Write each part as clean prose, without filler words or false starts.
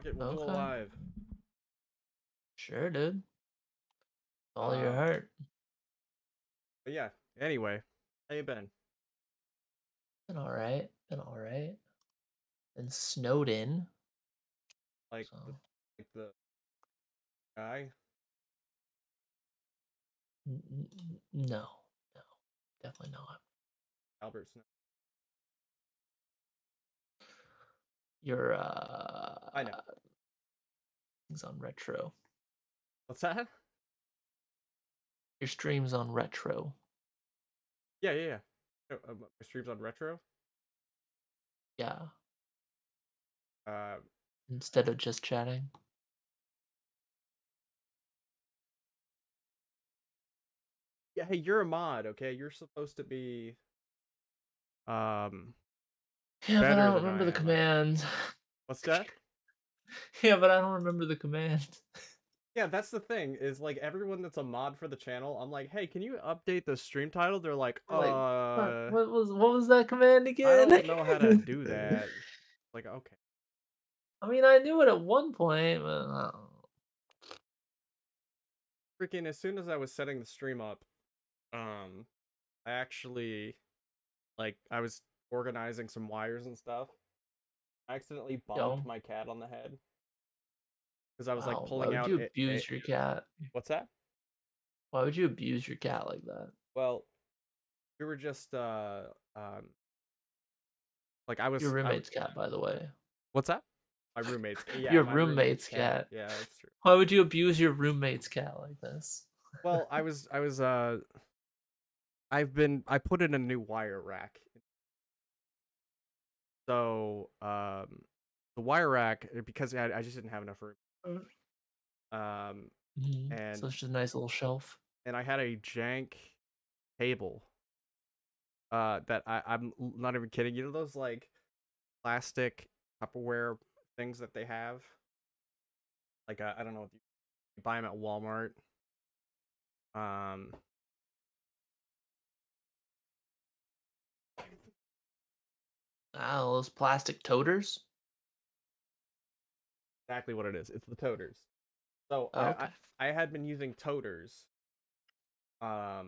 Okay, we'll go live. Sure, dude. All your heart. But yeah, anyway, how you been? Been alright. Been alright. Been snowed in. Like, So. like the guy? No. Definitely not. Albert Snow. Your I know. things on retro. What's that? Your stream's on retro. Yeah. My stream's on retro? Yeah. Uh, Instead of just chatting. yeah, hey, you're a mod, okay? You're supposed to be Yeah, better but I don't than remember I the am. command. What's that? Yeah, but I don't remember the command. Yeah, that's the thing, is like everyone that's a mod for the channel, I'm like, hey, can you update the stream title? They're like, Like, what was that command again? I don't know how to do that. Like, okay. I mean, I knew it at one point, but I don't know. Freaking as soon as I was setting the stream up, I actually, like, I was organizing some wires and stuff. I accidentally bonked my cat on the head because I was like pulling out. Why would you abuse your cat? What's that? Why would you abuse your cat like that? Well, we were just like I was Your roommate's cat, by the way. What's that? My roommate's. Yeah, your my roommate's cat. Yeah, that's true. Why would you abuse your roommate's cat like this? Well, I put in a new wire rack. So, the wire rack, because I just didn't have enough room. And so it's just a nice little shelf. And I had a jank table. That I'm not even kidding. You know those like plastic Tupperware things that they have? Like I don't know, you buy them at Walmart. Those plastic toters. Exactly what it is. It's the toters. So okay. I had been using toters. Like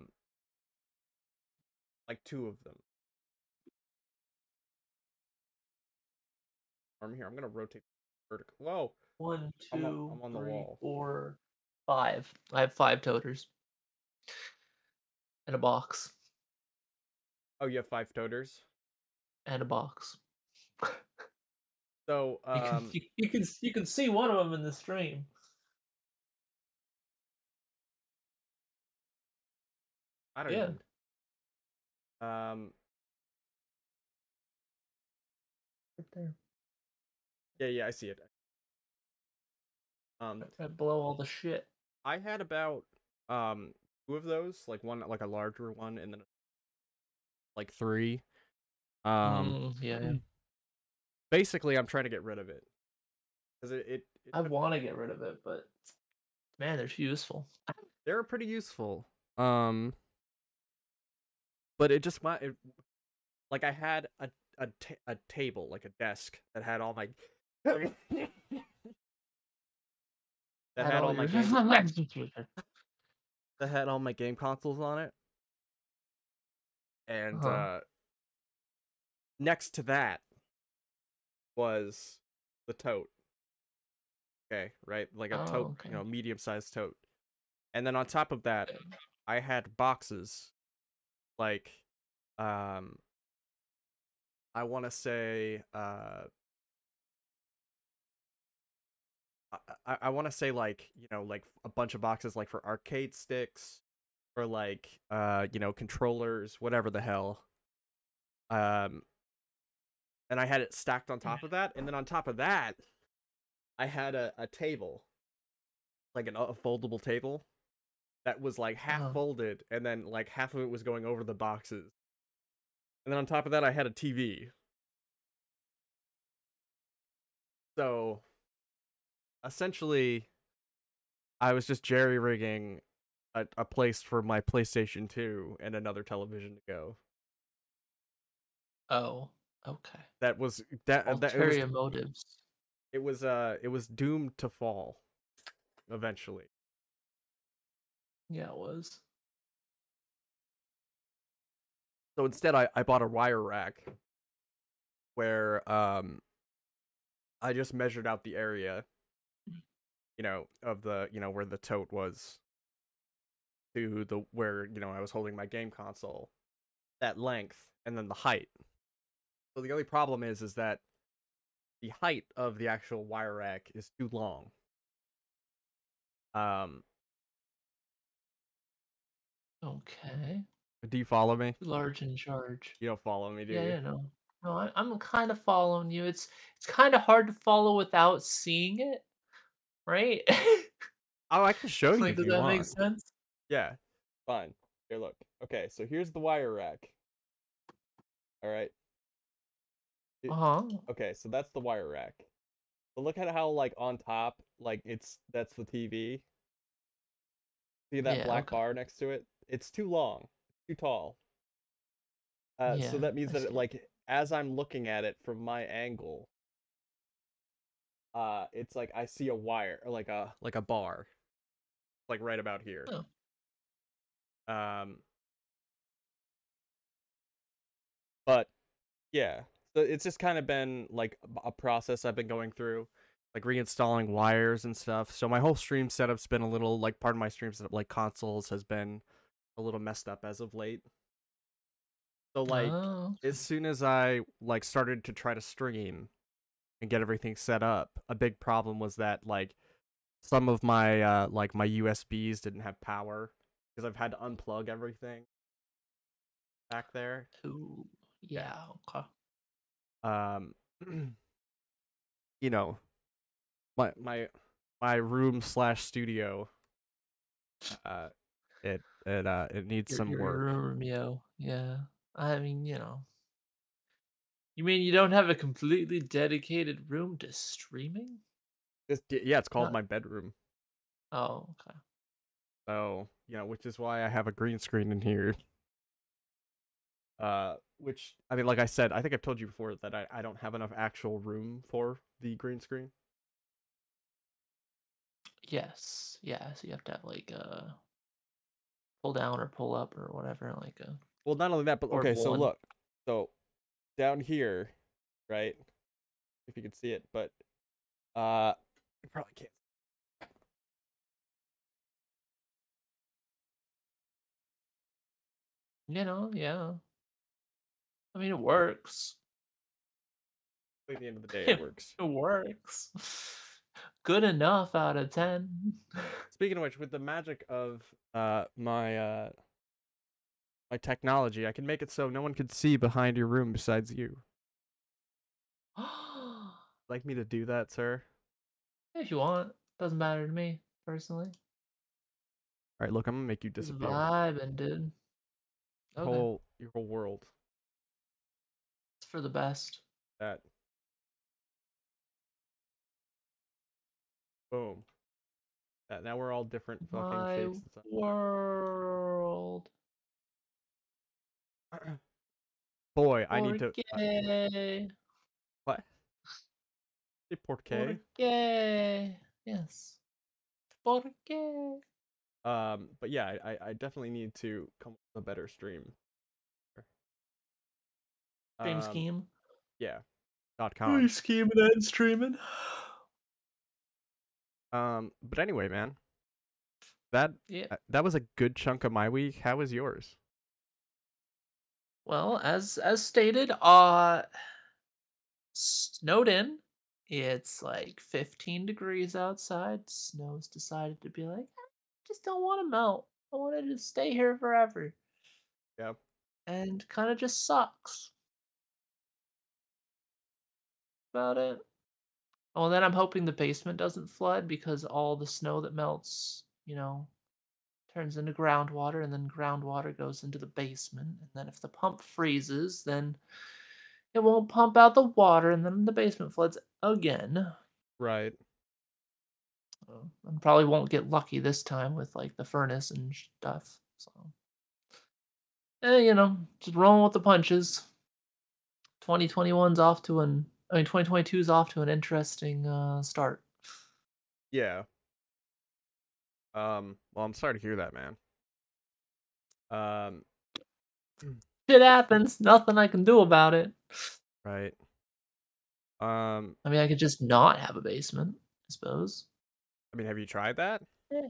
2 of them. Arm here. I'm gonna rotate vertical. Whoa. 1, 2, I'm on the 3, wall. 4, 5. I have 5 toters. And a box. Oh, you have 5 toters? And a box. So you can see one of them in the stream. I don't even. Right there. Yeah, I see it. Right below all the shit. I had about 2 of those, like one like a larger one, and then like 3. Yeah. Basically, I'm trying to get rid of it because I want to get rid of it, but man, they're useful. They're pretty useful. But it just like I had a table, like a desk that had all my that had all my that had all my game consoles on it, and next to that was the tote. Okay, right, like a tote, okay. you know, medium-sized tote, and then on top of that, I had boxes, like, I want to say, I want to say, like, you know, like a bunch of boxes, like for arcade sticks, or like, you know, controllers, whatever the hell. And I had it stacked on top of that, and then on top of that, I had a table, like a foldable table, that was like half folded, and then like half of it was going over the boxes. And then on top of that, I had a TV. So, essentially, I was just jerry-rigging a place for my PlayStation 2 and another television to go. Oh, okay. That was that. Ulterior motives. it was doomed to fall eventually. Yeah, it was. So instead, I bought a wire rack where I just measured out the area, of the where the tote was to the where I was holding my game console, that length, and then the height. So the only problem is that the height of the actual wire rack is too long. Okay. Do you follow me? Too large in charge. You don't follow me, do Yeah, you? yeah, no. No, I'm kind of following you. It's kind of hard to follow without seeing it, right? Oh, I can show you Like, if does you that make want. sense? Yeah, fine. Here, look. Okay, so here's the wire rack. All right. Uh-huh. Okay, so that's the wire rack. But look at how like on top, like that's the TV. See that Yeah, black okay. bar next to it? It's too long, too tall. So Yeah, that means I that see. as I'm looking at it from my angle, it's like I see a wire or like a bar, like right about here. Oh. Um, but yeah, so it's just kind of been like a process I've been going through, like reinstalling wires and stuff. So my whole stream setup's been a little like part of my stream setup, like consoles, has been a little messed up as of late. So like Oh, as soon as I like started to try to stream and get everything set up, a big problem was that like some of my like my USBs didn't have power because I've had to unplug everything back there. ooh, yeah, okay. Um you know, my room slash studio, uh it needs some Your work. room, yeah. I mean, you mean you don't have a completely dedicated room to streaming? Yeah, it's called Not. my bedroom. Oh, okay. So, which is why I have a green screen in here. Which I mean, like I said, I think I've told you before that I don't have enough actual room for the green screen. Yes, yeah. So you have to have like a pull down or pull up or whatever, like a Well, not only that, but okay, portable so one. look. So down here, right? If you can see it, but you probably can't. Yeah. I mean, it works. At the end of the day, it It works. works. Good enough out of 10. Speaking of which, with the magic of my technology, I can make it so no one could see behind your room besides you. Like me to do that, sir? If you want, doesn't matter to me personally. All right, look, I'm gonna make you Just disappear. vibing, dude. Your Okay, whole world. it's for the best. That boom. That now we're all different fucking My shapes and stuff. world. Boy, I need to. Porque. What? Say Porqué. Porque. Yes. Porque. But yeah, I definitely need to come up with a better stream. Stream Um, scheme. yeah. Are .com. you scheming and streaming? But anyway, man, that Yeah. that was a good chunk of my week. How was yours? Well, as stated, snowed in. It's like 15 degrees outside. Snow's decided to be like, just don't want to melt. I want to just stay here forever. Yeah. And kind of just sucks about it. Oh, and then I'm hoping the basement doesn't flood because all the snow that melts, turns into groundwater, and then groundwater goes into the basement. And then if the pump freezes, then it won't pump out the water, and then the basement floods again. Right. And probably won't get lucky this time with like the furnace and stuff. So, just rolling with the punches. 2021's off to I mean, 2022 is off to an interesting start. Yeah. Well, I'm sorry to hear that, man. Um, Shit happens. Nothing I can do about it. right. Um, I mean, I could just not have a basement, I suppose. I mean, have you tried that? Eh.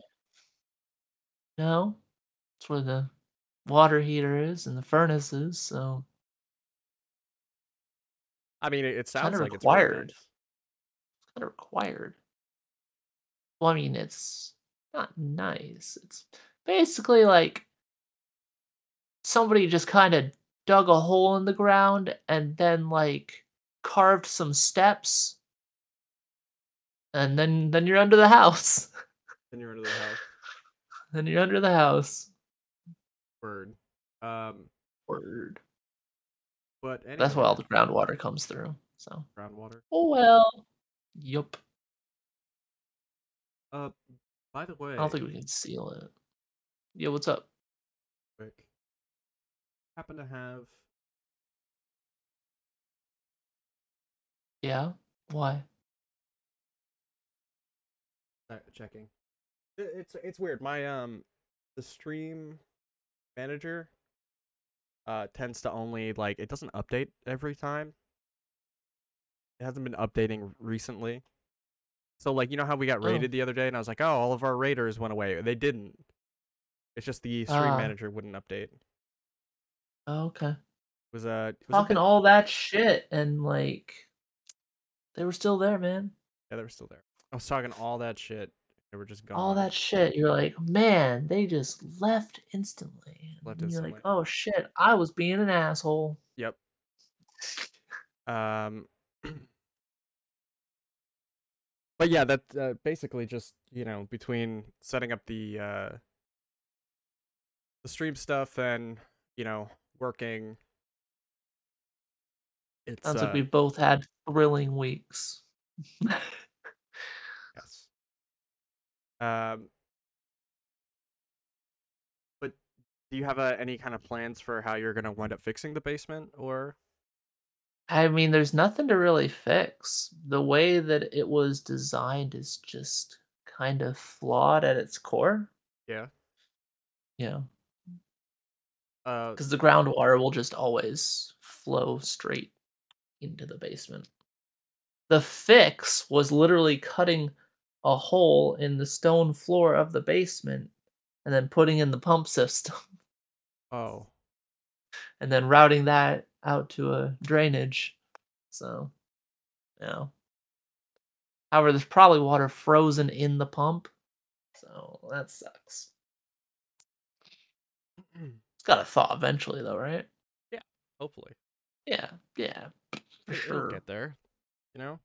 No, it's where the water heater is and the furnace is, so I mean, it kind sounds of like it's really required. nice. Kind of required. Well, I mean, it's not nice. It's basically like somebody just kind of dug a hole in the ground and then like carved some steps, and then you're under the house. Then you're into the house. Then you're under the house. Word. Um, Word. but That's why all anyway, the groundwater comes through. So, groundwater. oh well. Yup. Uh, by the I don't way, think we can seal it. Yeah, what's up? quick, happen to have Yeah? Why? checking. It's weird. My the stream manager tends to only like it doesn't update every time. It hasn't been updating recently. So like you know how we got Oh. raided the other day and I was like, "Oh, all of our raiders went away." They didn't. It's just the stream Ah. manager wouldn't update. Oh, okay. It was a Talking bit. all that shit and like they were still there, man. Yeah, they were still there. I was talking all that shit. They were just All gone. that shit. You're like, man, they just left instantly. Left And you're like, instantly. oh shit, I was being an asshole. Yep. Um But yeah, that basically just, between setting up the stream stuff and, working, it's Sounds like we both had thrilling weeks. yes. Um but do you have any kind of plans for how you're going to wind up fixing the basement or I mean, there's nothing to really fix. The way that it was designed is just kind of flawed at its core. yeah. You know, Uh because the groundwater will just always flow straight into the basement. The fix was literally cutting a hole in the stone floor of the basement and then putting in the pump system oh. and then routing that out to a drainage. So, you know. However, there's probably water frozen in the pump. So that sucks. It's gotta thaw eventually though, right? Yeah, hopefully. Yeah, yeah, for It'll sure. get there, you know?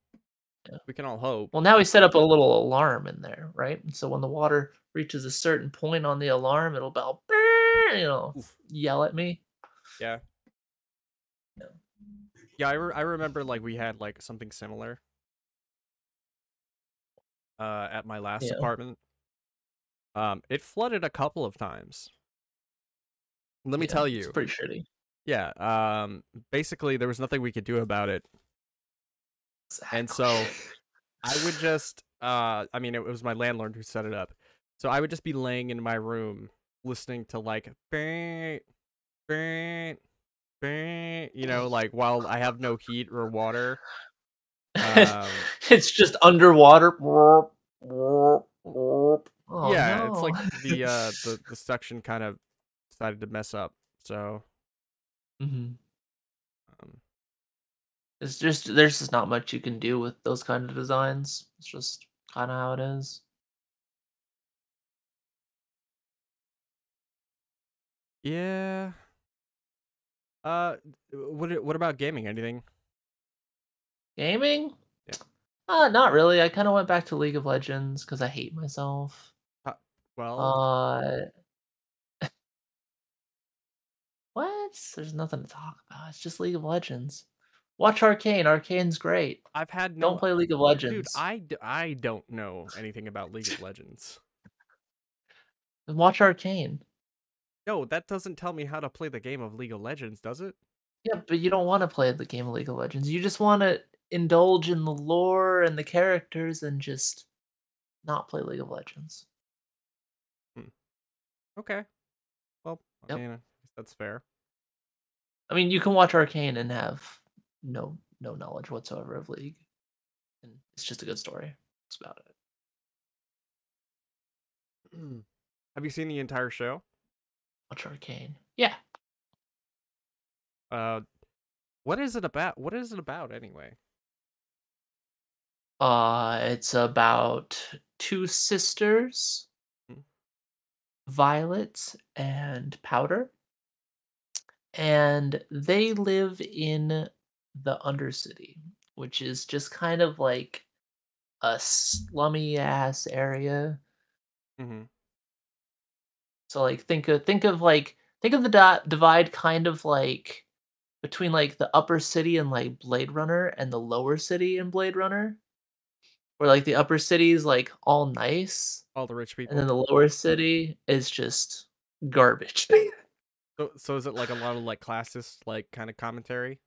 Yeah. We can all hope. Well, now we set up a little alarm in there, right? And so when the water reaches a certain point on the alarm, it'll bell, Oof. yell at me. Yeah. Yeah. Yeah, I remember like we had like something similar at my last Yeah. apartment. It flooded a couple of times. Let me tell It's you. pretty shitty. Yeah, basically there was nothing we could do about it. Exactly. And so I would just I mean it was my landlord who set it up. So I would just be laying in my room listening to like bang, bang, bang, like while I have no heat or water. It's just underwater. Oh Yeah, it's no. like the suction kind of decided to mess up. So Mhm. um, It's just there's just not much you can do with those kind of designs. It's just kind of how it is. yeah. What about gaming? Anything? Gaming? Yeah. Not really. I kind of went back to League of Legends because I hate myself. Uh, well, Uh, what? There's nothing to talk about. It's just League of Legends. Watch Arcane. Arcane's great. I've had Don't no play League of dude. Legends. I don't know anything about League of Legends. Then watch Arcane. No, that doesn't tell me how to play the game of League of Legends, does it? Yeah, but you don't want to play the game of League of Legends. You just want to indulge in the lore and the characters and just not play League of Legends. Okay. Well, I Yep. mean, I guess that's fair. I mean, you can watch Arcane and have no knowledge whatsoever of League, and it's just a good story. That's about it. Have you seen the entire show? Watch Arcane. Yeah. What is it about? What is it about anyway? It's about two sisters, Hmm. Violet and Powder, and they live in the Undercity, which is just kind of like a slummy ass area. Mm-hmm. So like think of the divide kind of like between like the upper city and like Blade Runner and the lower city in Blade Runner, where like the upper city is like all nice All the rich and then people. the lower city is just garbage. So is it like a lot of like classist like kind of commentary?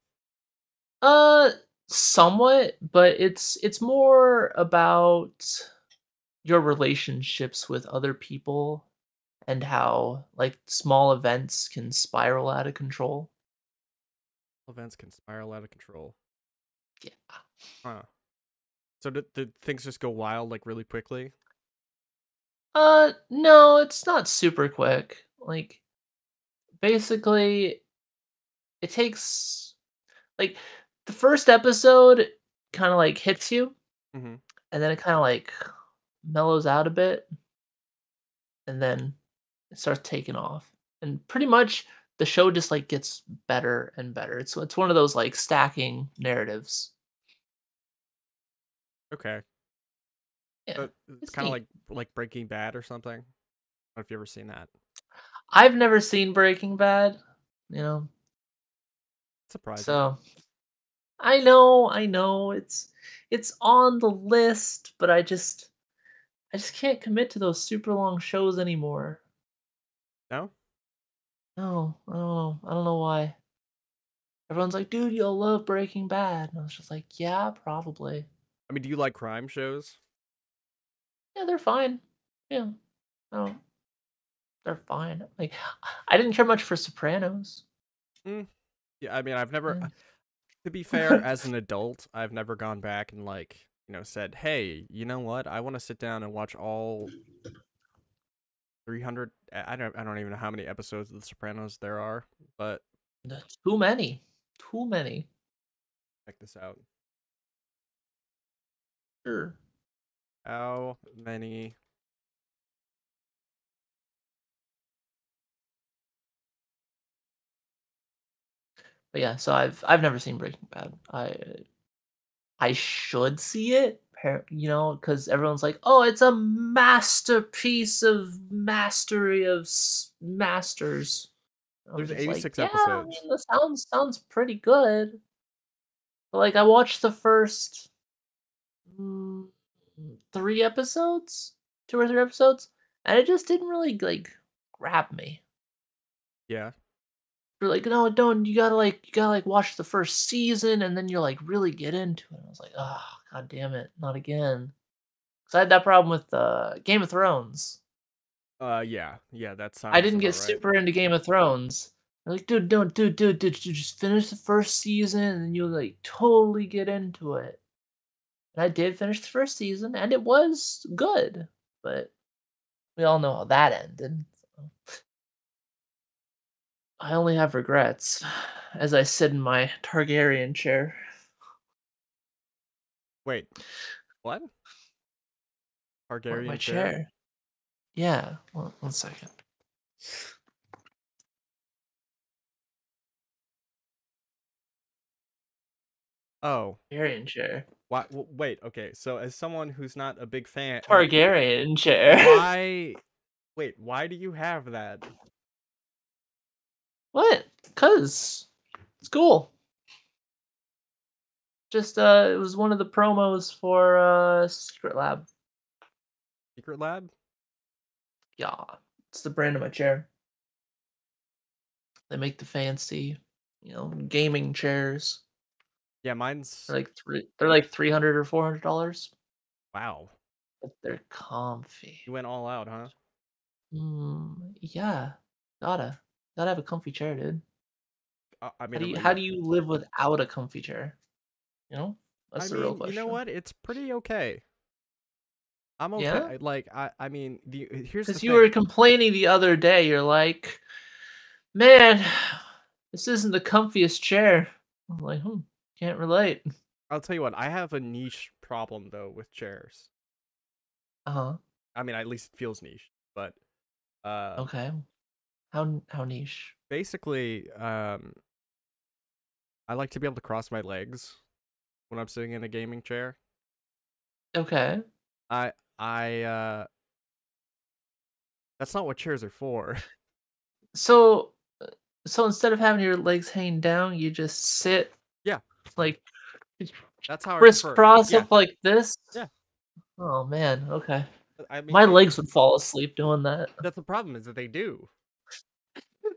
uh Somewhat, but it's more about your relationships with other people and how like small events can spiral out of control. Events can spiral out of control. Yeah. Huh. So did things just go wild like really quickly? No, it's not super quick. Like basically it takes like the first episode kind of like hits you Mm-hmm. and then it kind of like mellows out a bit and then it starts taking off. And pretty much the show just like gets better and better. It's one of those like stacking narratives. Okay. Yeah. So it's It's kind of neat. like Breaking Bad or something. I don't know if you ever seen that. I've never seen Breaking Bad, you know. Surprising. So I know it's on the list, but I just can't commit to those super long shows anymore. No? No, I don't know why. Everyone's like, "Dude, you'll love Breaking Bad." And I was just like, "Yeah, probably." I mean, do you like crime shows? Yeah, they're fine. Yeah. No, they're fine. Like I didn't care much for Sopranos. Mm, yeah, I mean, I've never. Yeah. To be fair, as an adult, I've never gone back and like said, "Hey, you know what? I want to sit down and watch all 300." I don't even know how many episodes of The Sopranos there are, but Too many. Too many. check this out. Sure. How many? But yeah, so I've never seen Breaking Bad. I should see it, because everyone's like, "Oh, it's a masterpiece of mastery of masters." I was There's just like, 86 "Yeah, I episodes. mean, the sounds pretty good." But like, I watched the first mm, 3 episodes, 2 or 3 episodes, and it just didn't really like grab me. Yeah. They're like, "No, don't. You gotta like watch the first season, and then you're like really get into it." And I was like, "Oh, god damn it, not again." Because I had that problem with Game of Thrones. Yeah. Yeah. That I sounds didn't get about right. super into Game of Thrones. They're like, dude, don't, dude, just finish the first season, and you'll like totally get into it. And I did finish the first season, and it was good, but we all know how that ended. So. I only have regrets as I sit in my Targaryen chair. Wait. What? What, my Targaryen chair? chair? Yeah. One second. Oh. Targaryen chair. Why? Wait. Okay. So as someone who's not a big fan, Targaryen chair. why? Wait. Why do you have that? What? Cause it's cool. Just it was one of the promos for Secret Lab. Secret Lab? Yeah, it's the brand of my chair. They make the fancy, gaming chairs. Yeah, mine's They're like $300 or $400, wow. but they're comfy. You went all out, huh? Yeah, gotta have a comfy chair, dude. I mean, How do you live without a comfy chair? You know, I that's the real mean, you know question. what? It's pretty okay. I'm Yeah, okay. Like, I mean, here's the because you were thing. complaining the other day. You're like, man, this isn't the comfiest chair. I'm like, can't relate. I'll tell you what. I have a niche problem though with chairs. Uh-huh. I mean, at least it feels niche, but Okay. How niche? basically, I like to be able to cross my legs when I'm sitting in a gaming chair. Okay. I that's not what chairs are for. So so instead of having your legs hanging down, you just sit Yeah, like that's how I prefer. crisscross Yeah, up like this? yeah. Oh man, okay. I mean, My legs would fall asleep doing that. that's the problem is that they do.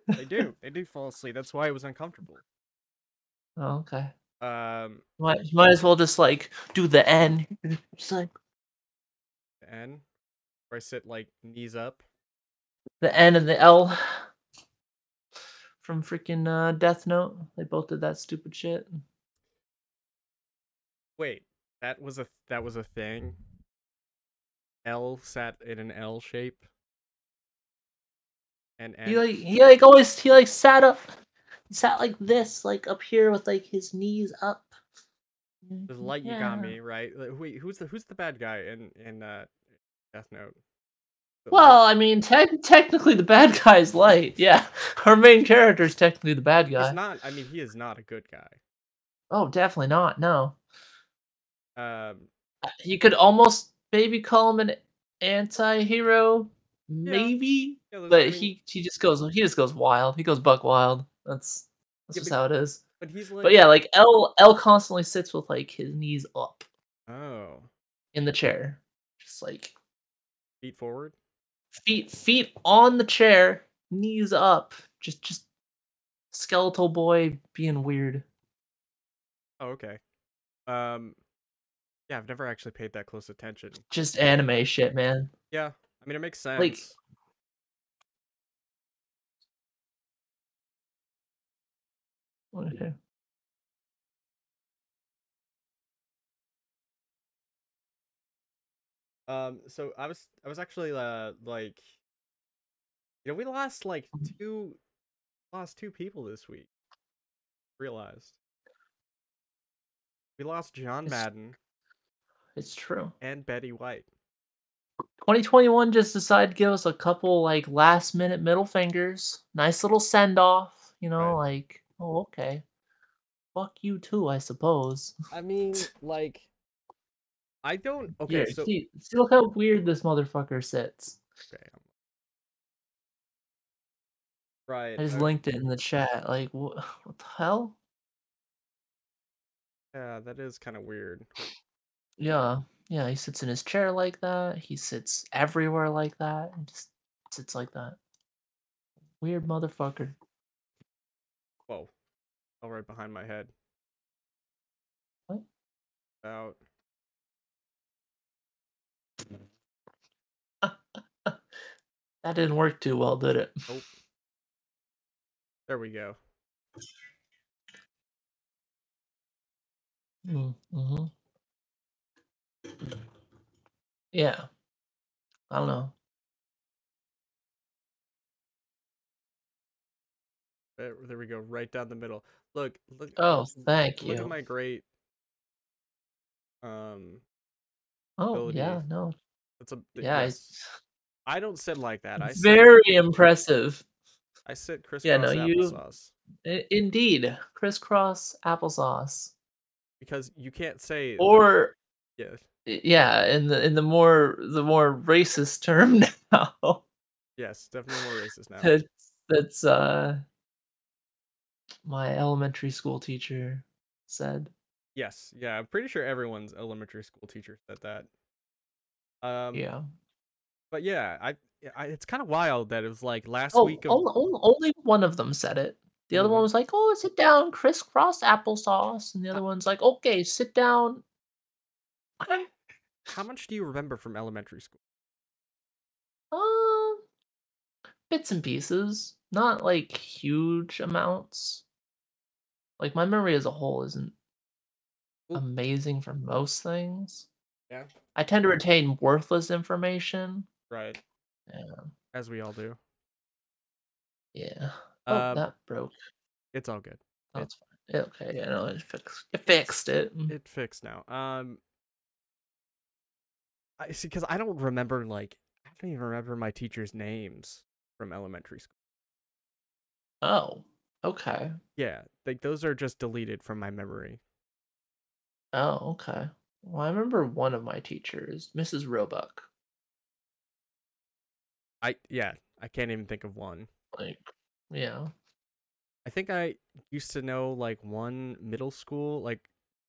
They do. They do fall asleep. That's why it was uncomfortable. Oh, okay. Um, Might as well just like do the N. Just like N, where I sit like knees up. the N and the L from freaking Death Note. They both did that stupid shit. Wait, that was a thing. L sat in an L shape, and N. He like sat up, sat like this, like up here with like his knees up. The light you got Yeah. me right. Wait, who's the bad guy in Death Note? The Well, light. I mean, technically the bad guy's Light. Yeah, our main character is technically the bad He's guy. not. I mean, he is not a good guy. Oh, definitely not. No, Um, you could almost maybe call him an anti-hero, yeah, maybe, yeah. I but mean, he just goes wild. He goes buck wild. That's yeah, just how it is. but he's But like, yeah, like L constantly sits with like his knees up oh, in the chair, just like feet forward. feet on the chair, knees up, just skeletal boy being weird. Oh, okay. Um, yeah, I've never actually paid that close attention. Just anime shit, man. Yeah, I mean, it makes Like, sense. okay. So I was actually like, we lost two people this week. Realized we lost John it's Madden it's true. and Betty White. 2021 just decided to give us a couple like last minute middle fingers. Nice little send off, Right. like, oh, okay. Fuck you too, I suppose. I mean, like, I don't. Okay, Here, so see look how weird this motherfucker sits. okay, right. I just linked it in the chat. Like, what the hell? Yeah, that is kind of weird. Yeah, yeah. He sits in his chair like that. He sits everywhere like that, and just sits like that. Weird motherfucker. Whoa, all right behind my head. What? About That didn't work too well, did it? nope. There we go. Mm-hmm. Yeah, I don't know. There we go. Right down the middle. Look. Oh, thank Look at you. my great um Oh, ability. yeah, no. That's a Yeah, yes. I don't sit like that. very impressive. I sit Yeah, no, crisscross you applesauce indeed crisscross applesauce, because you can't say the or yeah yeah, in the more racist term now. yes definitely more racist now. That's my elementary school teacher said. Yes, yeah, I'm pretty sure everyone's elementary school teacher said that. Um, Yeah. but yeah, I it's kind of wild that it was like last Oh, week of only one of them said it. The other one was like, "Oh, sit down, crisscross applesauce," and the How, other one's like, "Okay, sit down." how much do you remember from elementary school? Uh, Bits and pieces, not like huge amounts. Like my memory as a whole isn't Well, amazing for most things. yeah, I tend to retain worthless information. right. Yeah, As we all do. yeah. Oh, Um, that broke. it's all good. It That's fine. Yeah, okay, yeah, no, it fixed it. it fixed now. I see, because I don't remember I don't even remember my teachers' names from elementary school. Oh, okay. Yeah, like those are just deleted from my memory. Oh, okay. Well, I remember one of my teachers, Mrs. Roebuck. I can't even think of one. Like, yeah. I think I used to know one middle school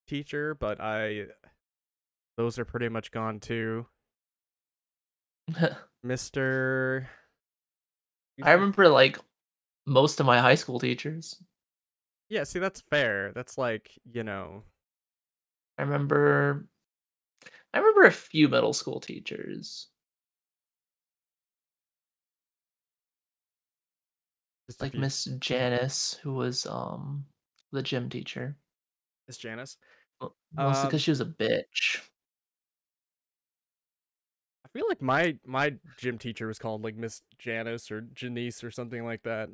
teacher, but I those are pretty much gone too. Mr. I remember like most of my high school teachers. Yeah, see, that's fair. That's you know, I remember I remember a few middle school teachers, just a like few. Miss Janice, who was the gym teacher. Miss Janice. Mostly because Um, she was a bitch. I feel like my gym teacher was called Miss Janice or Janice or something like that.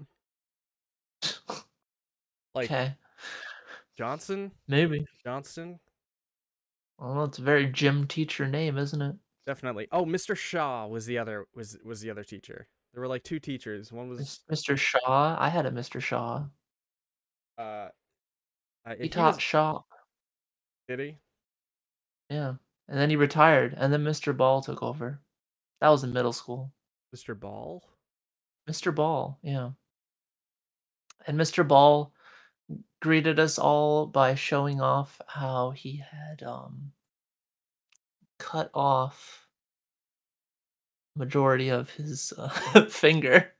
Like Okay, Johnson, maybe. Johnston, Well, it's a very gym teacher name, isn't it? definitely. Oh, Mr. Shaw was the other teacher. There were two teachers. One was Mr. Shaw. I had a Mr. Shaw. uh, He he was taught shop. did he? Yeah. And then he retired, and then Mr. Ball took over. That was in middle school. Mr. Ball? Mr. Ball, yeah. And Mr. Ball greeted us all by showing off how he had cut off majority of his finger.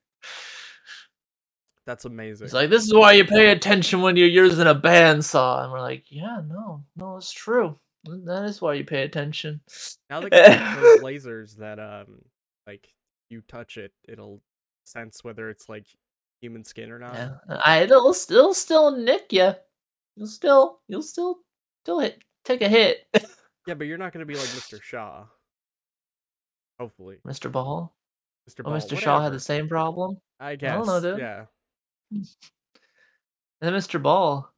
That's He's amazing. like, "This is why you pay attention when you're using a bandsaw." And we're like, "Yeah, no, it's true. That is why you pay attention." Now they got those lasers that you touch it, it'll sense whether it's human skin or not. Yeah, it'll still nick you. You'll still take a hit. Yeah, but you're not gonna be like Mr. Shaw. Hopefully. Mr. Ball? Mr. Oh, Ball, Mr. Shaw had the whatever. same problem? I I don't know, guess. dude. Yeah. And then Mr. Ball,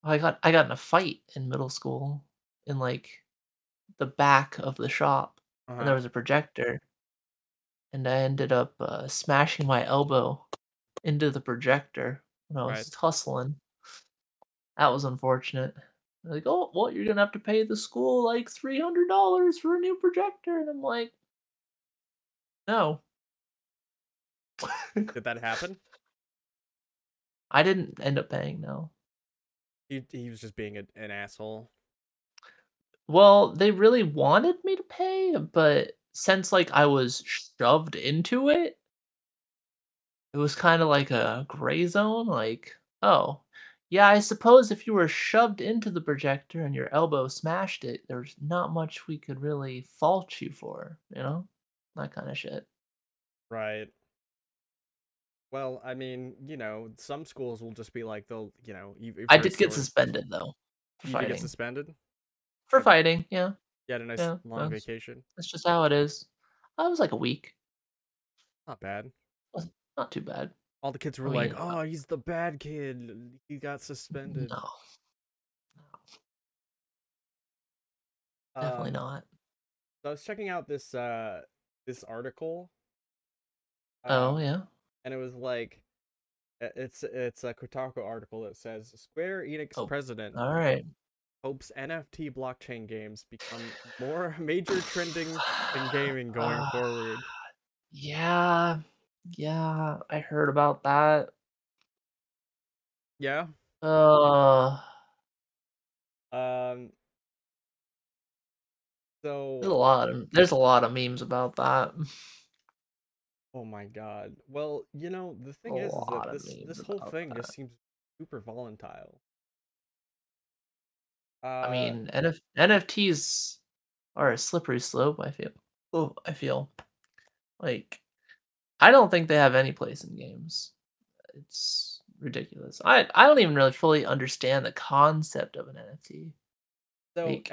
I got in a fight in middle school in, like, the back of the shop, and there Uh-huh. was a projector, and I ended up, smashing my elbow into the projector when I Right. was tussling. That was unfortunate. They're like, "Oh, well, you're gonna have to pay the school, like, $300 for a new projector," and I'm like, "No." Did that happen? I didn't end up paying, no. He was just being an asshole. Well, they really wanted me to pay, but since, like, I was shoved into it, it was kinda like a gray zone, like, "Oh, yeah, I suppose if you were shoved into the projector and your elbow smashed it, there's not much we could really fault you for," you know? That kinda shit. Right. Well, I mean, some schools will just be like they'll, I for did get sort suspended, though, for you did get fighting. suspended. For But fighting, yeah, you had a nice yeah, long vacation. that's just how it is. I was like a week. Not bad. Wasn't not too bad. All the kids were I like, mean, "Oh, he's the bad kid. He got suspended." no, definitely Um, not. so I was checking out this article, Oh, um, yeah? and it was it's a Kotaku article that says Square Enix Oh, president alright. hopes NFT blockchain games become more major trending in gaming going forward. Yeah, yeah, I heard about that. Yeah. Uh, Um. there's a So lot of there's a lot of memes about that. Oh my god. Well, the A thing is that lot of this memes whole about thing that. just seems super volatile. I Uh, mean, NFTs are a slippery slope, I feel. Oh, I feel like I don't think they have any place in games. It's ridiculous. I don't even really fully understand the concept of an NFT. so Like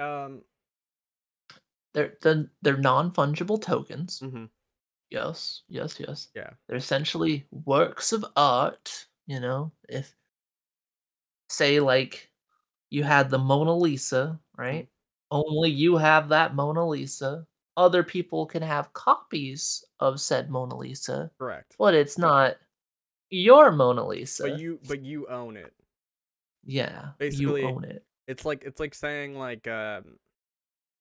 they're non-fungible tokens. mhm, Yes, yes, yes. yeah. They're essentially works of art, if say like you had the Mona Lisa, Mhm, right? Only you have that Mona Lisa. Other people can have copies of said Mona Lisa, correct. but it's not your Mona Lisa. But you own it. Yeah, you Basically, own it. it's like saying like the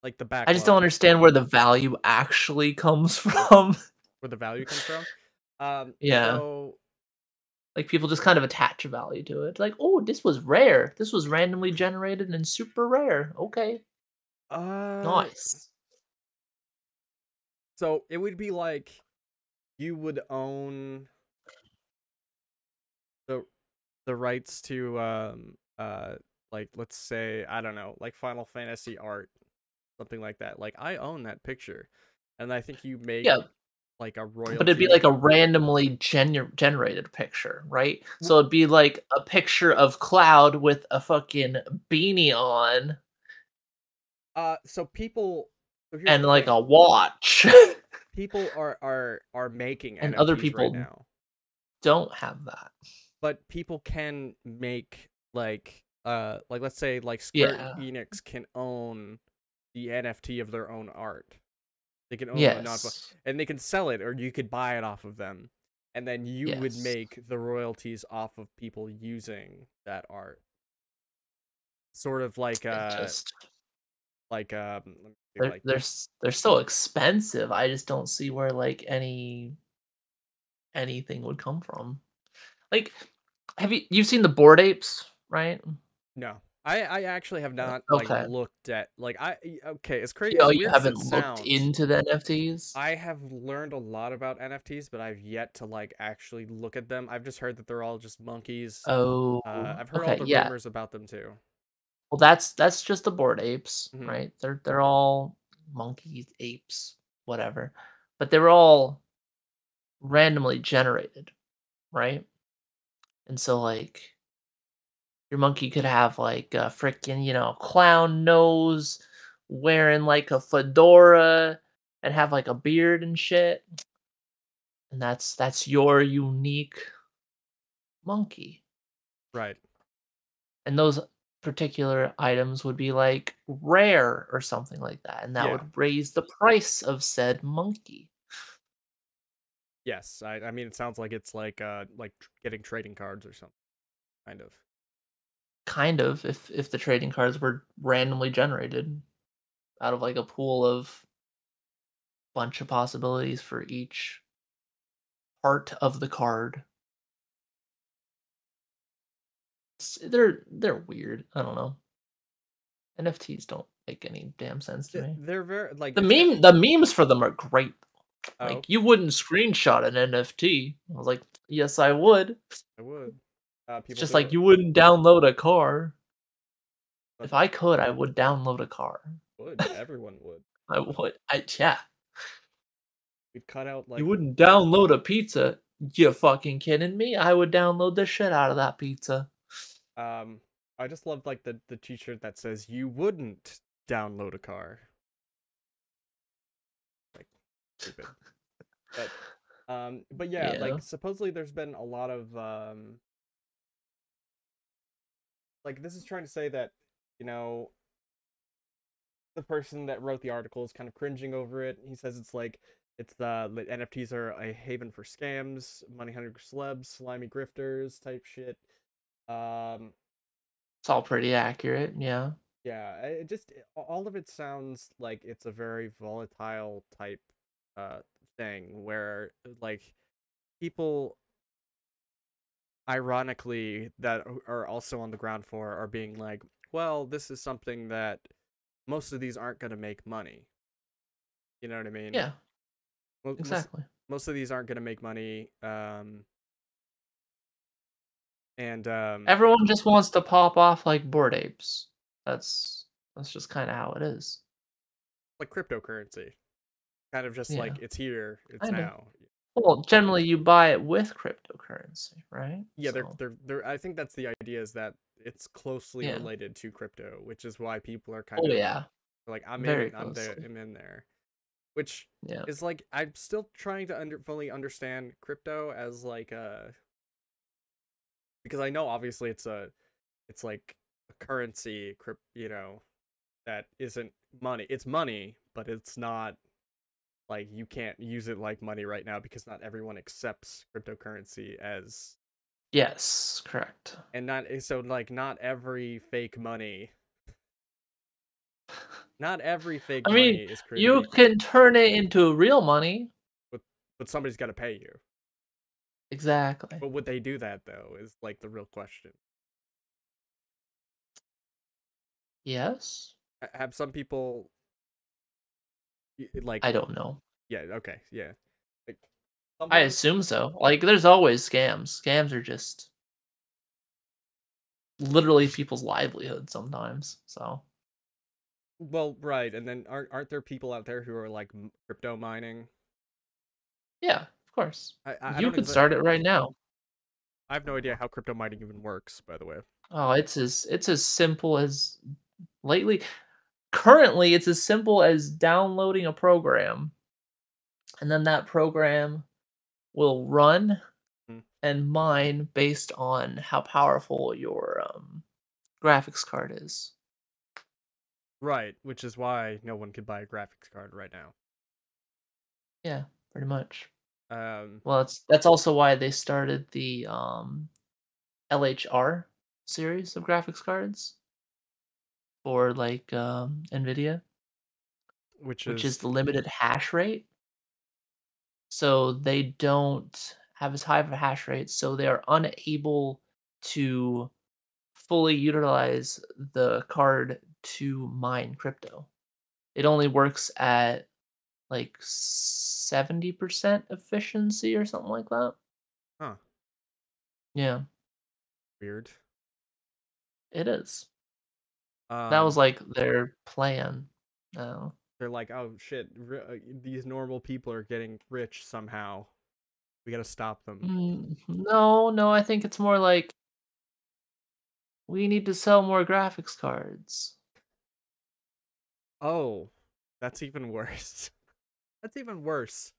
I just don't backlog understand where the value actually comes from. where the value comes from. Yeah. So Like people just kind of attach a value to it. Like, oh, this was rare. This was randomly generated and super rare. Okay. uh Nice. so it would be like you would own the the rights to like let's say I don't know, like Final Fantasy art, something like that. Like I own that picture, and I think you make Yeah, like a but it'd be royalty. like a randomly generated picture, right? W- So it'd be like a picture of Cloud with a fucking beanie on so people. So here's and the like thing: a watch. people are making And other NFTs right people now, don't have that. but people can make like let's say like Square Yeah. Enix can own the NFT of their own art. They can own a non, Yes. and they can sell it, or you could buy it off of them, and then you would Yes. make the royalties off of people using that art. Sort of like It just let me see, they're like they're they're so expensive. I just don't see where like anything would come from. Like, have you've seen the Bored Apes, right? no. I actually have not like Okay. looked at like okay, as crazy Oh, as you weird as haven't it looked sounds, into the NFTs? I have learned a lot about NFTs, but I've yet to like actually look at them. I've just heard that they're all just monkeys. Oh, I've heard all okay, the yeah. rumors about them too. Well, that's just the Bored Apes, Hmm. right? They're all monkeys, apes, whatever. But they were all randomly generated, right? And so like your monkey could have like a freaking, clown nose, wearing like a fedora and have like a beard and shit. And that's your unique monkey. Right. And those particular items would be like rare or something like that, and that Yeah. would raise the price of said monkey. Yes. I mean, it sounds like it's like getting trading cards or something, kind of. Kind of, if the trading cards were randomly generated out of like a pool of bunch of possibilities for each part of the card. They're weird. I don't know. NFTs don't make any damn sense to me. They're very like The it's got. memes for them are great. Oh, Like, "You wouldn't screenshot an NFT." I was like, "Yes, I would." I would. It's People just do like, it, "You wouldn't download a car." but If I could, I would download a car. would everyone would. I would. Yeah. We'd cut out "You like wouldn't download a pizza." You fucking kidding me? I would download the shit out of that pizza. um. I just love like the T-shirt that says "You wouldn't download a car." Like stupid. But yeah, Yeah. like supposedly there's been a lot of like this is trying to say that you know the person that wrote the article is kind of cringing over it. He says it's like the NFTs are a haven for scams, money hungry celebs, slimy grifters type shit. Um, It's all pretty accurate, yeah. yeah, it just all of it sounds like it's a very volatile type uh thing where like people ironically that are also on the ground floor are being like, well, this is something that most of these aren't going to make money. You know what I mean? Yeah, Mo- most exactly. most of these aren't going to make money. And Everyone just wants to pop off like Bored Apes. That's just kind of how it is. like cryptocurrency, kind of just Yeah, like it's here, it's kind of. now. Well, generally you buy it with cryptocurrency, right? Yeah, So they're. I think that's the idea, is that it's closely yeah. related to crypto, which is why people are kind Oh of yeah, like, I'm very in, closely. I'm in there, which Yeah. is like, I'm still trying to fully understand crypto as like because I know obviously it's like a currency, that isn't money. It's money, but it's not like, you can't use it like money right now because not everyone accepts cryptocurrency as, Yes, correct. and not so like not every fake I mean, money is created you equal, can turn it into real money. but somebody's got to pay you. Exactly. But would they do that though, is like the real question. Yes. Have some people like, I don't know. yeah, okay, yeah, like I sometimes, assume so. Like, there's always scams. Scams are just literally people's livelihood sometimes. So well, right, and then aren't there people out there who are like crypto mining? yeah, of course. I You don't could exactly. start it right now. I have no idea how crypto mining even works, by the way. Oh, it's as simple as lately. Currently, it's as simple as downloading a program, and then that program will run Mm. and mine based on how powerful your graphics card is. Right, which is why no one could buy a graphics card right now. Yeah, pretty much. Um, Well, that's also why they started the LHR series of graphics cards for like Nvidia, which which is is the limited hash rate. So they don't have as high of a hash rate, so they are unable to fully utilize the card to mine crypto. It only works at like 70% efficiency or something like that. huh, Yeah, weird. it is. That was Um, like their plan. Oh. they're like, oh shit, these normal people are getting rich somehow. We gotta stop them. No, no, I think it's more like we need to sell more graphics cards. Oh, that's even worse. That's even worse.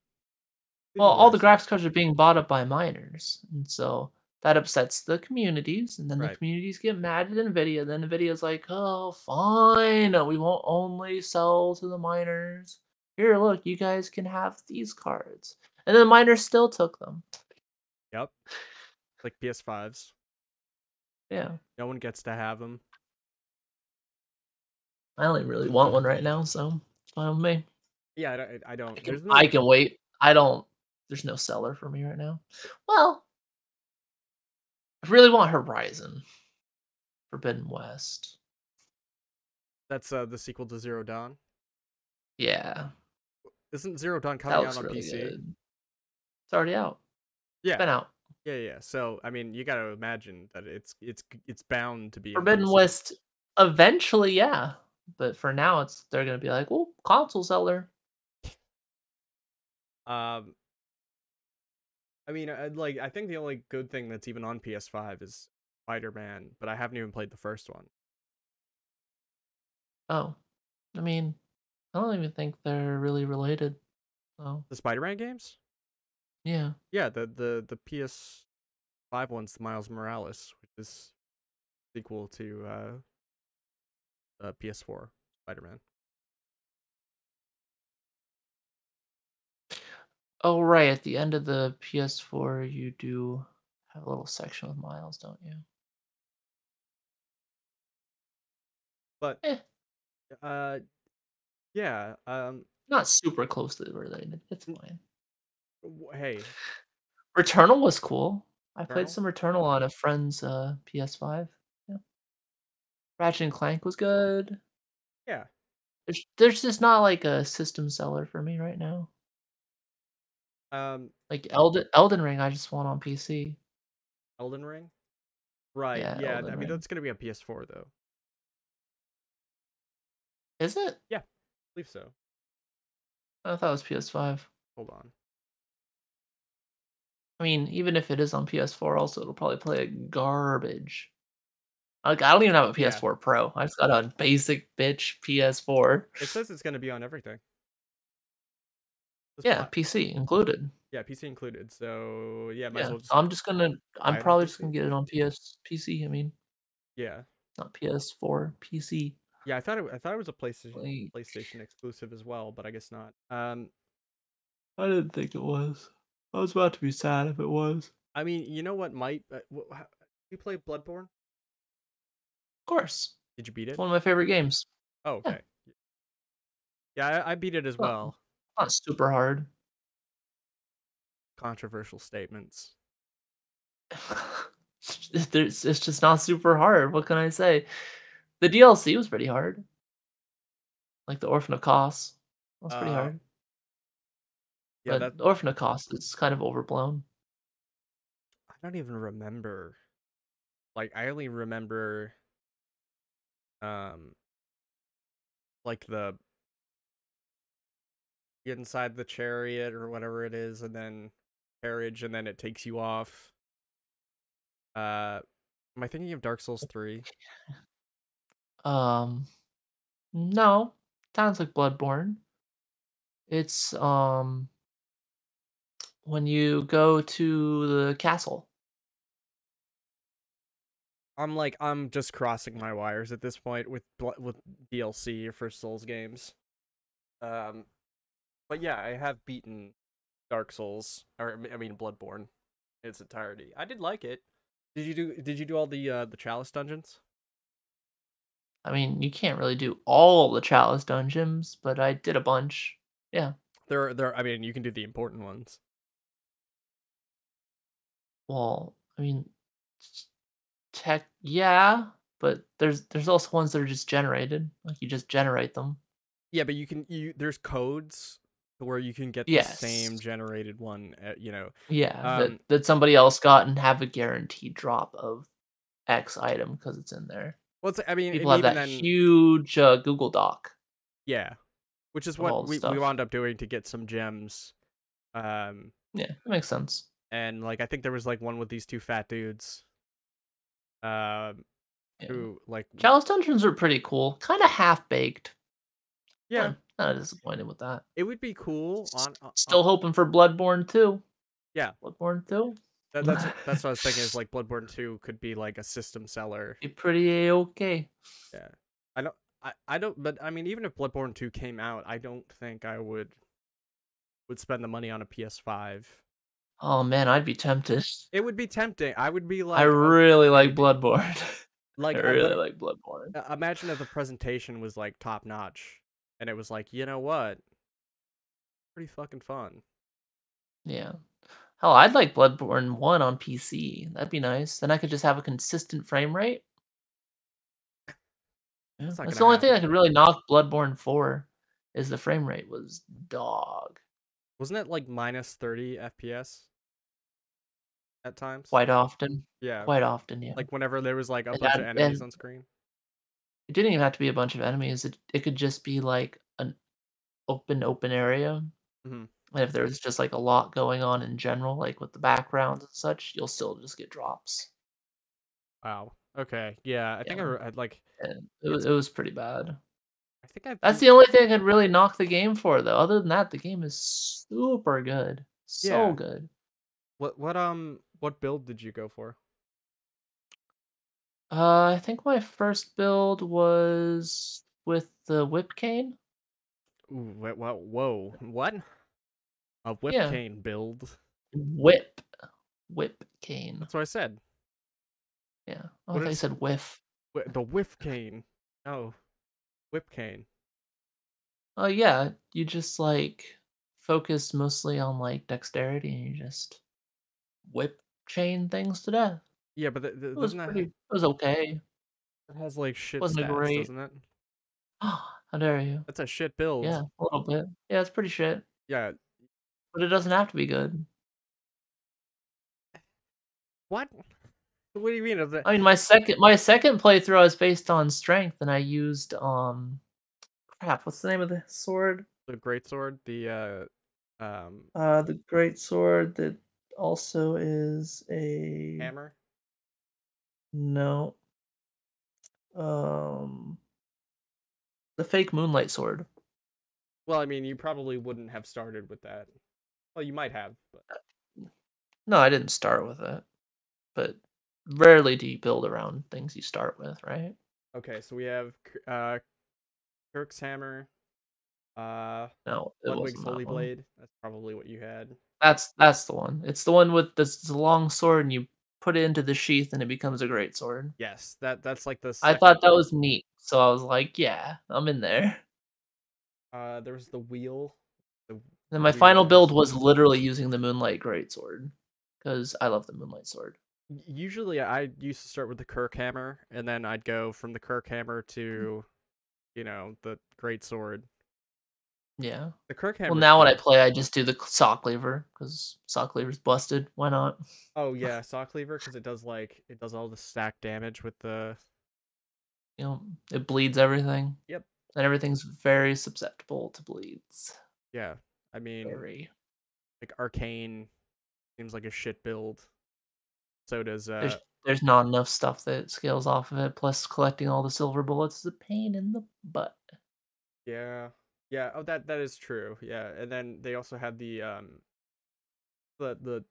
Well, Even all the worse. graphics cards are being bought up by miners, and so that upsets the communities, and then the Right. communities get mad at Nvidia. Then Nvidia's like, "Oh, fine, we won't only sell to the miners. Here, look, you guys can have these cards." And then miners still took them. Yep. Like PS5s. Yeah, No one gets to have them. I only really want one right now, so it's fine with me. Yeah, I I don't. can There's I no. can wait. I don't. There's no seller for me right now. Well, I really want Horizon Forbidden West. That's the sequel to Zero Dawn. Yeah, Isn't Zero Dawn that coming out looks on really PC? good. It's already out. It's Yeah. been out. Yeah. So I mean, you gotta imagine that it's bound to be on Forbidden PC. West eventually, yeah. But for now it's they're gonna be like, well, console seller. Um, I mean, I think the only good thing that's even on PS5 is Spider-Man, but I haven't even played the first one. Oh. I mean, I don't even think they're really related. Oh. The Spider-Man games? Yeah. Yeah, the PS5 one's the Miles Morales, which is sequel to PS4 Spider-Man. Oh right, at the end of the PS4 you do have a little section with Miles, don't you? But Eh, uh, yeah. not super closely related. It's n- fine. Hey, Returnal was cool. I played Eternal. some Returnal on a friend's PS5. Yeah. Ratchet and Clank was good. Yeah. There's just not like a system seller for me right now. Like Elden Ring, I just want on PC. Elden Ring. Right. Yeah, Yeah. I Elden mean, Ring. that's gonna be on PS4 though. Is it? Yeah, I believe so. I thought it was PS5. Hold on. I mean, even if it is on PS4, also it'll probably play garbage. Like I don't even have a Yeah. PS4 Pro. I just got a basic bitch PS4. It says it's gonna be on everything. Yeah, PC included. Yeah, PC included. So yeah, might as Yeah, well just I'm buy it on probably just PC. gonna get it on PC. I mean, Yeah. not PS4, PC. Yeah, I thought it was a Like, PlayStation exclusive as well, but I guess not. I didn't think it was. I was about to be sad if it was. I mean, you know what might you play Bloodborne? Of course, Did you beat it's it? one of my favorite games. Oh, Yeah, okay. Yeah, I beat it as not well. not super hard. Controversial statements. It's just not super hard. What can I say? The DLC was pretty hard. Like the Orphan of Kos. That's pretty Uh, hard. yeah, But that Orphan of Kos is kind of overblown. I don't even remember. Like, I only remember, um, like the get inside the chariot or whatever it is, and then carriage, and then it takes you off. Am I thinking of Dark Souls 3? Um, no, sounds like Bloodborne. It's when you go to the castle. I'm just crossing my wires at this point with DLC for Souls games. Um, but yeah, I have beaten Dark Souls, or I mean Bloodborne, in its entirety. I did like it. Did you do all the Chalice Dungeons? I mean, you can't really do all the Chalice Dungeons, but I did a bunch. Yeah. There. I mean, you can do the important ones. Well, I mean, yeah, but there's also ones that are just generated. Like you just generate them. Yeah, but there's codes where you can get the same Yes. generated one. Yeah, that Um, that somebody else got and have a guaranteed drop of X item because it's in there. I mean, People and have even that then, huge Google Doc yeah, which is of what all the we stuff. wound up doing to get some gems. Um, Yeah, that makes sense. and like I think there was like one with these two fat dudes. Um, Yeah. who like Chalice Dungeons are pretty cool. Kind of half baked. yeah, Not disappointed with that. it would be cool Still hoping for Bloodborne 2. yeah. Bloodborne 2? That's what I was thinking is like Bloodborne 2 could be like a system seller. Be pretty okay. Yeah. I don't but I mean even if Bloodborne 2 came out, I don't think I would spend the money on a PS5. Oh man, I'd be tempted. It would be tempting. I would be I like, really like maybe. Bloodborne. I really But like Bloodborne. imagine if the presentation was like top notch and it was like, "You know what? Pretty fucking fun." Yeah. Hell, I'd like Bloodborne 1 on PC. That'd be nice. Then I could just have a consistent frame rate. Yeah. It's not That's going the to only thing happen. that could really knock Bloodborne 4 is the frame rate was dog. Wasn't it like minus 30 FPS at times? Quite often. Yeah. Quite often, yeah. Like whenever there was like a And bunch of that enemies and on screen. it didn't even have to be a bunch of enemies. It could just be like an open area. Mhm. And if there's just like a lot going on in general, like with the backgrounds and such, you'll still just get drops. Wow. Okay. Yeah, I think Yeah. I'd like And it's it was pretty bad. I think I've That's beat the only thing I could really knock the game for, though. Other than that, the game is super good. So yeah. good. What build did you go for? I think my first build was with the whip cane. Ooh, whoa. What? A whip Yeah, cane build. whip, whip cane. That's what I said. Yeah. Oh, I What thought you is said whiff. the whiff cane? Oh, whip cane. Oh yeah, you just like focus mostly on like dexterity, and you just whip chain things to death. Yeah, but It was doesn't that pretty. It was okay. it has like shit Wasn't a stats, great. doesn't it? How dare you? That's a shit build. Yeah, a little bit. Yeah, it's pretty shit. Yeah, But it doesn't have to be good. What? What do you mean? Of the I mean, my second playthrough was based on strength, and I used crap. What's the name of the sword? the great sword, The great sword that also is a hammer? no. Um, the fake Moonlight sword. Well, I mean, you probably wouldn't have started with that. Well, you might have, but No, I didn't start with it, but rarely do you build around things you start with, right? okay. So we have Kirk's hammer, uh, No, it Ludwig's wasn't holy that one. blade. That's probably what you had. That's the one. It's the one with the long sword, and you put it into the sheath, and it becomes a great sword. Yes, that's like the I second. thought that was neat, so I was like, "Yeah, I'm in there." There was the wheel, the Then my final wielding. build was literally using the Moonlight Greatsword, because I love the Moonlight Sword. Usually, I used to start with the Kirk hammer, and then I'd go from the Kirk hammer to, the great sword. Yeah. The Kirk Well, hammer's now when I cool. play, I just do the saw cleaver, because saw cleaver's busted. Why not? Oh yeah, saw cleaver because it does all the stack damage with the. You know, it bleeds everything, Yep. and everything's very susceptible to bleeds. Yeah. I mean, Very. like arcane seems like a shit build. So does There's not enough stuff that scales off of it. Plus, collecting all the silver bullets is a pain in the butt. yeah. Yeah, oh that is true. Yeah. And then they also had the the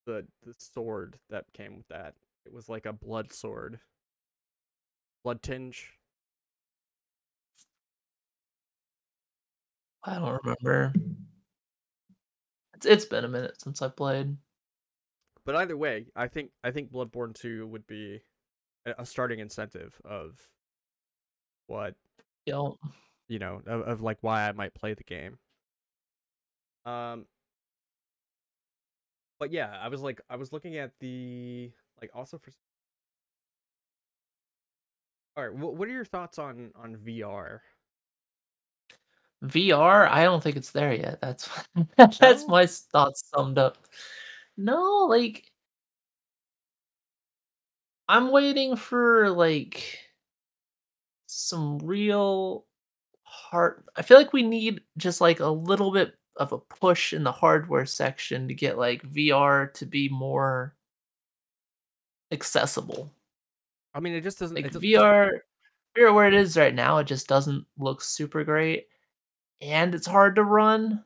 the sword that came with that. It was like a blood sword. Blood tinge. I don't remember. It's been a minute since I played. But either way, I think Bloodborne 2 would be a starting incentive of what, You know, of like why I might play the game. Um but yeah, I was looking at the like also for all right, what are your thoughts on VR? VR, I don't think it's there yet. That's that's No? my thoughts summed up. No, like I'm waiting for like some real hard. I feel like we need just like a little bit of a push in the hardware section to get like VR to be more accessible. I mean, it just doesn't Like it VR where it is right now, it just doesn't look super great and it's hard to run.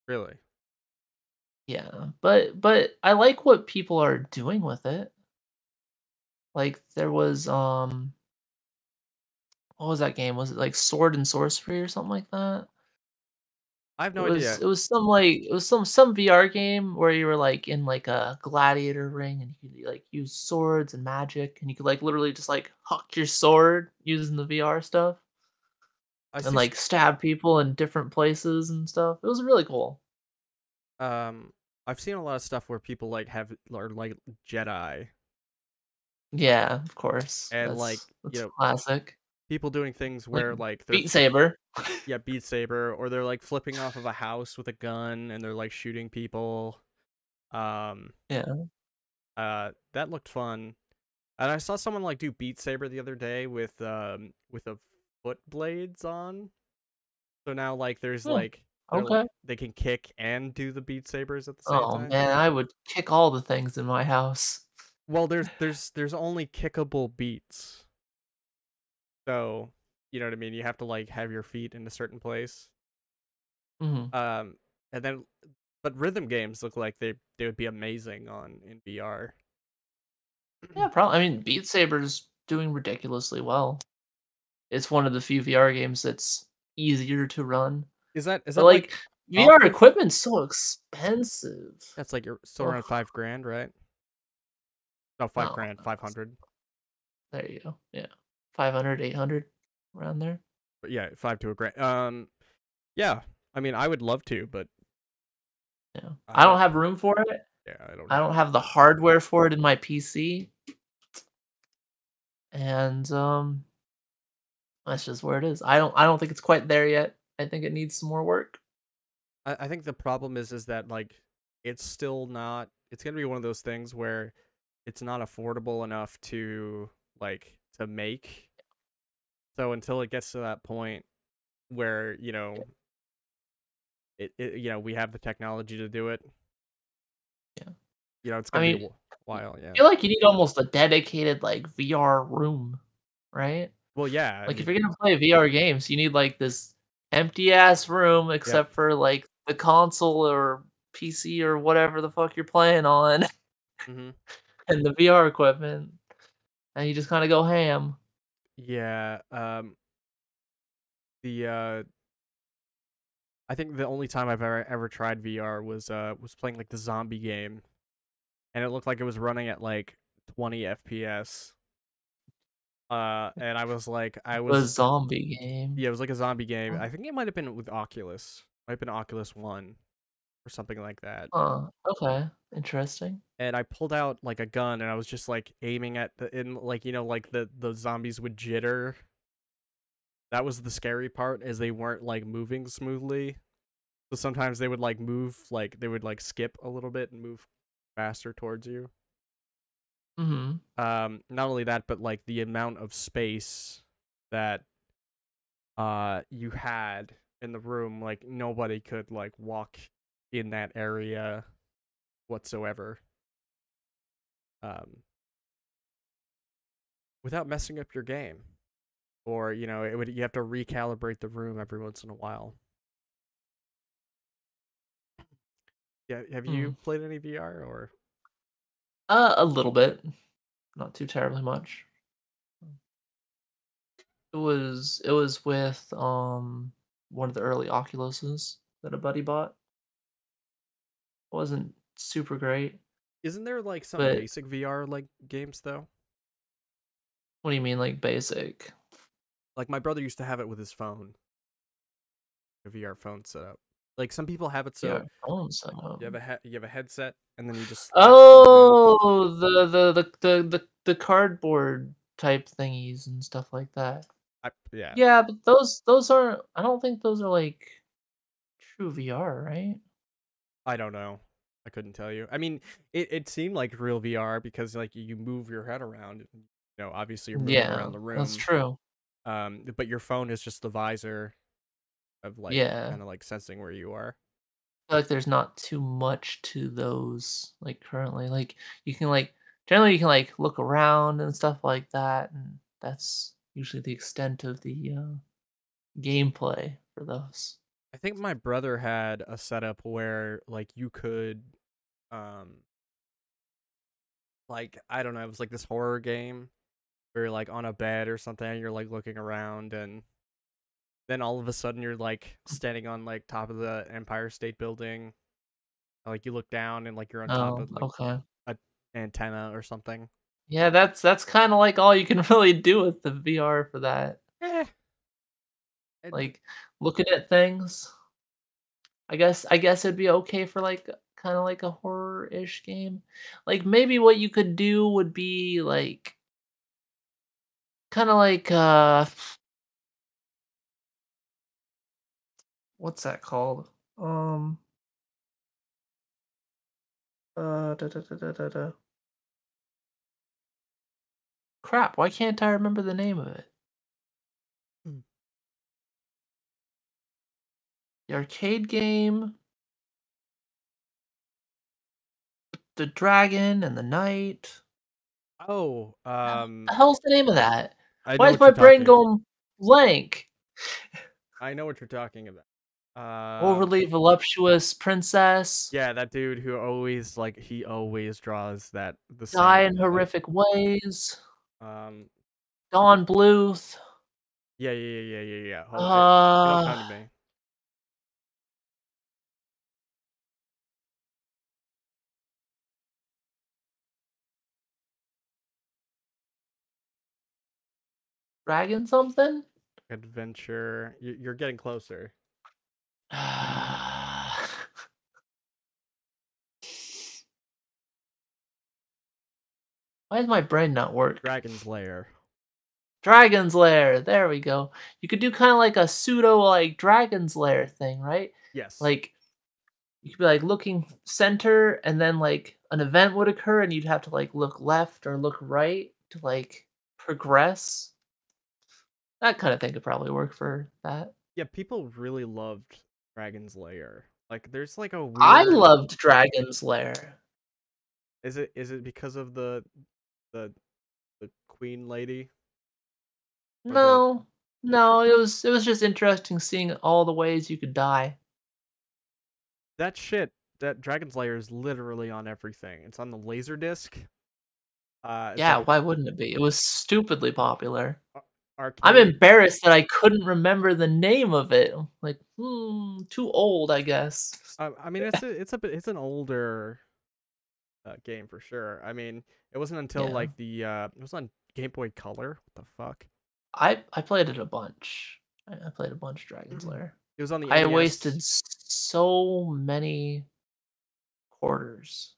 really. Yeah, but I like what people are doing with it. Like there was what was that game? Was it like Sword and Sorcery or something like that? I have It no was idea. it was some like it was some VR game where you were like in like a gladiator ring and you could like use swords and magic and you could like literally just like huck your sword using the VR stuff I and see like stab people in different places and stuff. It was really cool. um I've seen a lot of stuff where people like have are like Jedi Yeah, of course. and like, That's classic. people doing things Like where like they're Beat Saber. yeah, Beat Saber, or they're like flipping off of a house with a gun and they're like shooting people. Um, Yeah. that looked fun. And I saw someone like do Beat Saber the other day with a foot blades on. So now like there's Hmm, like okay. they can kick and do the Beat Sabers at the same Oh time. man, I would kick all the things in my house. Well, there's only kickable beats. So, you know what I mean? You have to like have your feet in a certain place. Mhm. Um, and then but rhythm games look like they would be amazing on in VR. Yeah, probably. I mean, Beat Saber's doing ridiculously well. It's one of the few VR games that's easier to run. Is But that like like VR often? equipment's so expensive. That's like you're still Ugh. around 5 grand, right? No, five Oh, grand, no, 500. there you go. Yeah. 500, 800, around there. But yeah, 5 to a grand. Yeah. I mean, I would love to, but Yeah. I I don't don't. have room for it. Yeah, I don't I have don't room have the for it. hardware for it in my PC. And that's just where it is. I don't think it's quite there yet. I think it needs some more work. I think the problem is that like it's still not. It's gonna be one of those things where it's not affordable enough to make. So until it gets to that point where we have the technology to do it, Yeah. it's I gonna be mean, a while. I Yeah. feel like you need almost a dedicated like VR room, right? Well, yeah. I Like if mean, you're gonna play VR games, you need like this empty ass room yep. except for like the console or PC or whatever the fuck you're playing on Hmm. and the VR equipment. And you just kind of go ham. Yeah. The I think the only time I've ever tried VR was playing like the zombie game, and it looked like it was running at like 20 FPS. And I was like, The zombie game. yeah, it was like a zombie game. Huh. I think it might have been with Oculus, might have been Oculus One or something like that. Okay. Interesting. And I pulled out like a gun, and I was just like aiming at like the zombies would jitter. That was the scary part, is they weren't like moving smoothly. So sometimes they would like move, like they would like skip a little bit and move faster towards you. Mm-hmm. Not only that, but like the amount of space that you had in the room, like nobody could like walk in that area whatsoever. Without messing up your game. Or, you have to recalibrate the room every once in a while. Yeah, have you played any VR or? A little bit. Not too terribly much. It was with one of the early Oculuses that a buddy bought. It wasn't super great, Isn't there like some but basic VR like games though? what do you mean like basic? Like my brother used to have it with his phone. A VR phone setup. Like some people have it Yeah, so phone setup. you have a headset and then you just slide the phone in. Oh, the cardboard type thingies and stuff like that. Yeah. Yeah, but those aren't. I don't think those are like true VR, right? I don't know. I couldn't tell you. I mean, it seemed like real VR because like you move your head around. Obviously you're moving Yeah, around the that's room. true. But your phone is just the visor of like Yeah. kind of like sensing where you are. I feel like there's not too much to those like currently. Like you can like generally you can like look around and stuff like that, and that's usually the extent of the gameplay for those. I think my brother had a setup where like you could like I don't know, it was like this horror game where you're like on a bed or something and you're like looking around, and then all of a sudden you're like standing on like top of the Empire State Building. Like you look down and like you're on top Oh, of like okay. a antenna or something. Yeah, that's kind of like all you can really do with the VR for that. Eh, it, Like looking at things. I guess it'd be okay for like kind of like a horror-ish game. Like maybe what you could do would be like kind of like what's that called? Um da, da, da, da, da, da. Crap, why can't I remember the name of it? mm. The arcade game, the dragon and the knight. Oh, The hell's the name of that? I Why know is what my you're brain talking. going blank? I know what you're talking about. Overly voluptuous princess, Yeah, that dude who always he always draws the die same in thing. horrific ways, Um, Dawn Bluth. yeah. Hold on, it'll Uh, come to me. Dragon something? Adventure. You're getting closer. Why does my brain not work? Dragon's Lair. Dragon's Lair. There we go. You could do kind of like a pseudo like Dragon's Lair thing, right? Yes. Like you could be like looking center, and then like an event would occur, and you'd have to like look left or look right to like progress. That kind of thing could probably work for that. Yeah, people really loved Dragon's Lair. Like, there's like a I weird. loved Dragon's Lair. Is it because of the the queen lady or the No, no, it was just interesting seeing all the ways you could die. that shit? That Dragon's Lair is literally on everything. It's on the laser disc. It's Yeah, like why wouldn't it be? It was stupidly popular. I'm arcade. embarrassed that I couldn't remember the name of it. Like, too old, I guess. I mean, it's an older game for sure. I mean, it wasn't until Yeah. like it was on Game Boy Color. What the fuck? I played it a bunch. I played a bunch of Dragon's Lair. It was on the I NES wasted so many quarters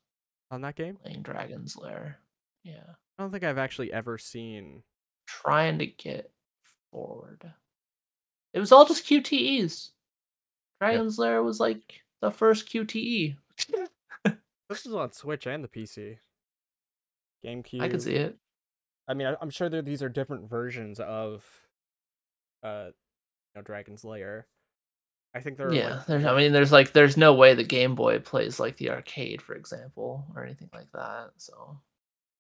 on that game. playing Dragon's Lair. Yeah. I don't think I've actually ever seen. Trying to get forward. It was all just QTEs. Yep. Dragon's Lair was like the first QTE. This is on Switch and the PC. GameCube. I could see it. I mean, I'm sure that these are different versions of, Dragon's Lair. I think there are like Yeah, there's no way the Game Boy plays like the arcade, for example, or anything like that. So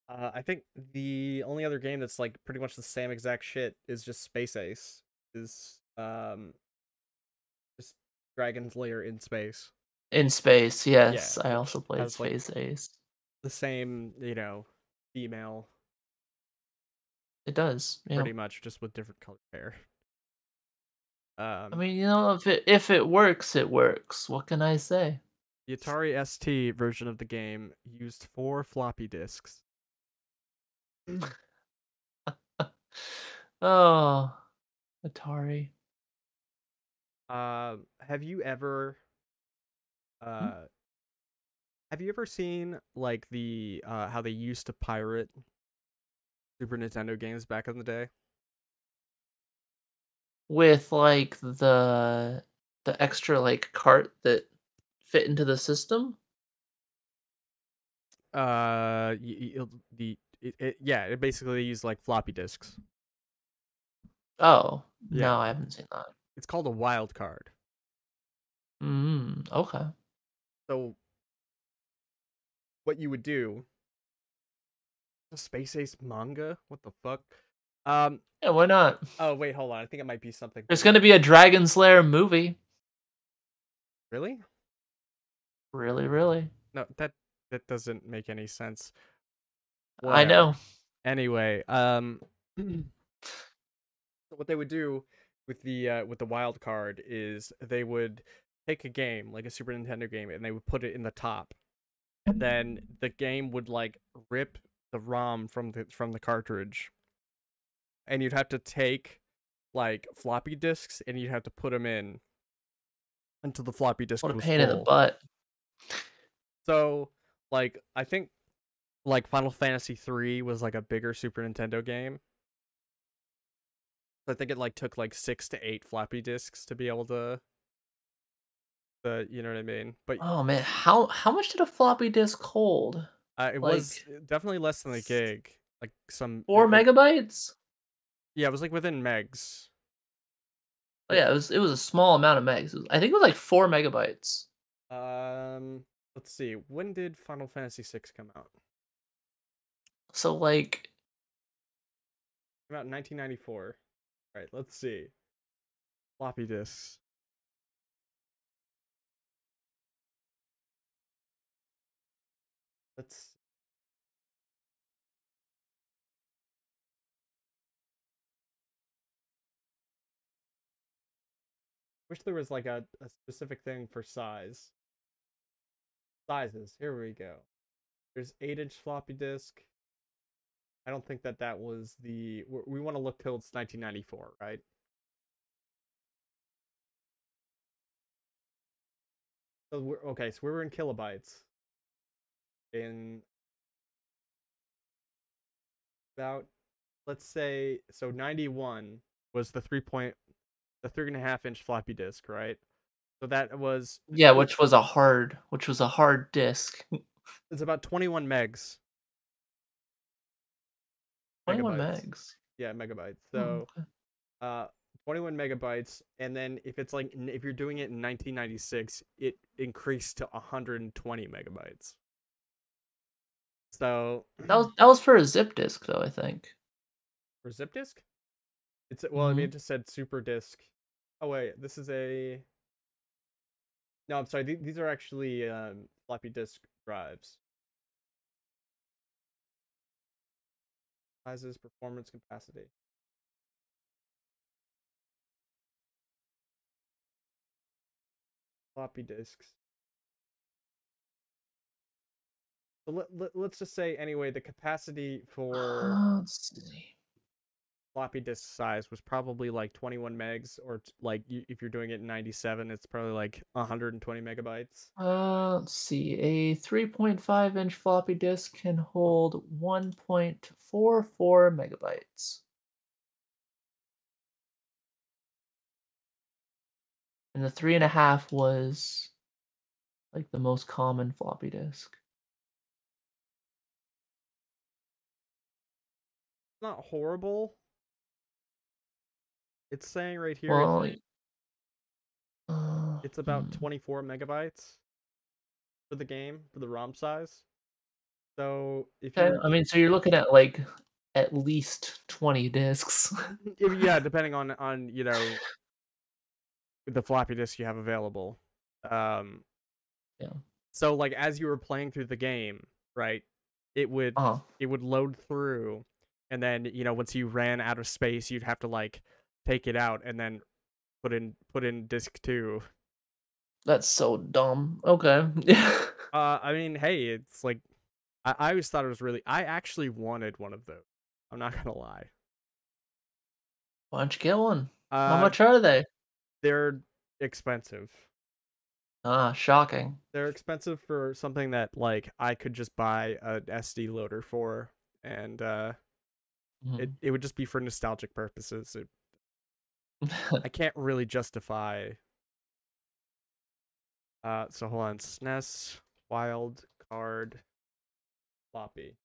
I think the only other game that's like pretty much the same exact shit is just Space Ace. Is just Dragon's Lair in space. in space, yes, Yeah, I which also played has like Space Ace. the same, female, It does, yeah. pretty much, just with different colored hair. I mean, if it works, it works. What can I say? The Atari ST version of the game used 4 floppy disks. Oh, Atari. Have you ever Hmm? uh have you ever seen like the how they used to pirate Super Nintendo games back in the day? With like the extra like cart that fit into the system? Yeah, it basically used like floppy disks. Oh, Yeah, no, I haven't seen that. it's called a wild card. Okay. So what you would do, a Space Ace manga? What the fuck? Um, Yeah, why not? oh wait, hold on. I think it might be something. There's gonna be a Dragon's Lair movie. Really? Really, really. No, that doesn't make any sense. I Whatever. know. Anyway, so what they would do with the wild card is they would take a game, like a Super Nintendo game, and they would put it in the top. And then the game would like rip the ROM from the cartridge. And you'd have to take like floppy disks and you'd have to put them in until the floppy disk What a was pain in the full. butt. So, like, I think like Final Fantasy 3 was like a bigger Super Nintendo game. So I think it like took like 6 to 8 floppy disks to be able to you know what I mean? But Oh man, how much did a floppy disk hold? it was Like definitely less than a gig. Like some 4 megabytes? yeah, it was like within megs. Oh yeah, it was a small amount of megs. I think it was like 4 megabytes. Let's see. When did Final Fantasy 6 come out? So like Came out in 1994. All right, let's see. Floppy disks. Let's wish there was like a specific thing for size. Sizes. Here we go. There's 8-inch floppy disk. I don't think that was the. We want to look till it's 1994, right? So okay. So we were in kilobytes. In about, let's say, so 91 was the 3.5 inch floppy disk, right? So that was Yeah, which was a hard disk. it's about 21 Twenty-one megabytes. megs. Yeah, megabytes. Oh, So okay. uh 21 megabytes, and then if you're doing it in 1996, it increased to 120 megabytes. So That was for a zip disk, though, I think. for zip disk, I mean, Mm-hmm. it just said super disk. Oh wait, this is a no. I'm sorry. These are actually floppy disk drives. Sizes, performance, capacity. Floppy disks. So let's just say anyway, the capacity for Let's see. floppy disk size was probably like 21 megs, or if you're doing it in 97, it's probably like 120 megabytes. Let's see. A 3.5-inch floppy disk can hold 1.44 megabytes. And the 3.5 was like the most common floppy disk. Not horrible. It's saying right here Well, it's about 24 megabytes for the game, for the ROM size. So if okay. you're I mean, so you're looking at like at least 20 disks. yeah, depending on the floppy disk you have available. Um, Yeah. so like as you were playing through the game, right? It would Uh-huh. it would load through, and then once you ran out of space, you'd have to like take it out and then put in disk two. That's so dumb. Okay. I mean, hey, it's like I always thought it was really. I actually wanted one of those. I'm not gonna lie. Why don't you get one? How Uh, much are they? they're expensive. Ah, shocking. They're expensive for something that like I could just buy an SD loader for, and it Mhm. it would just be for nostalgic purposes. I can't really justify. So hold on, SNES wild card floppy.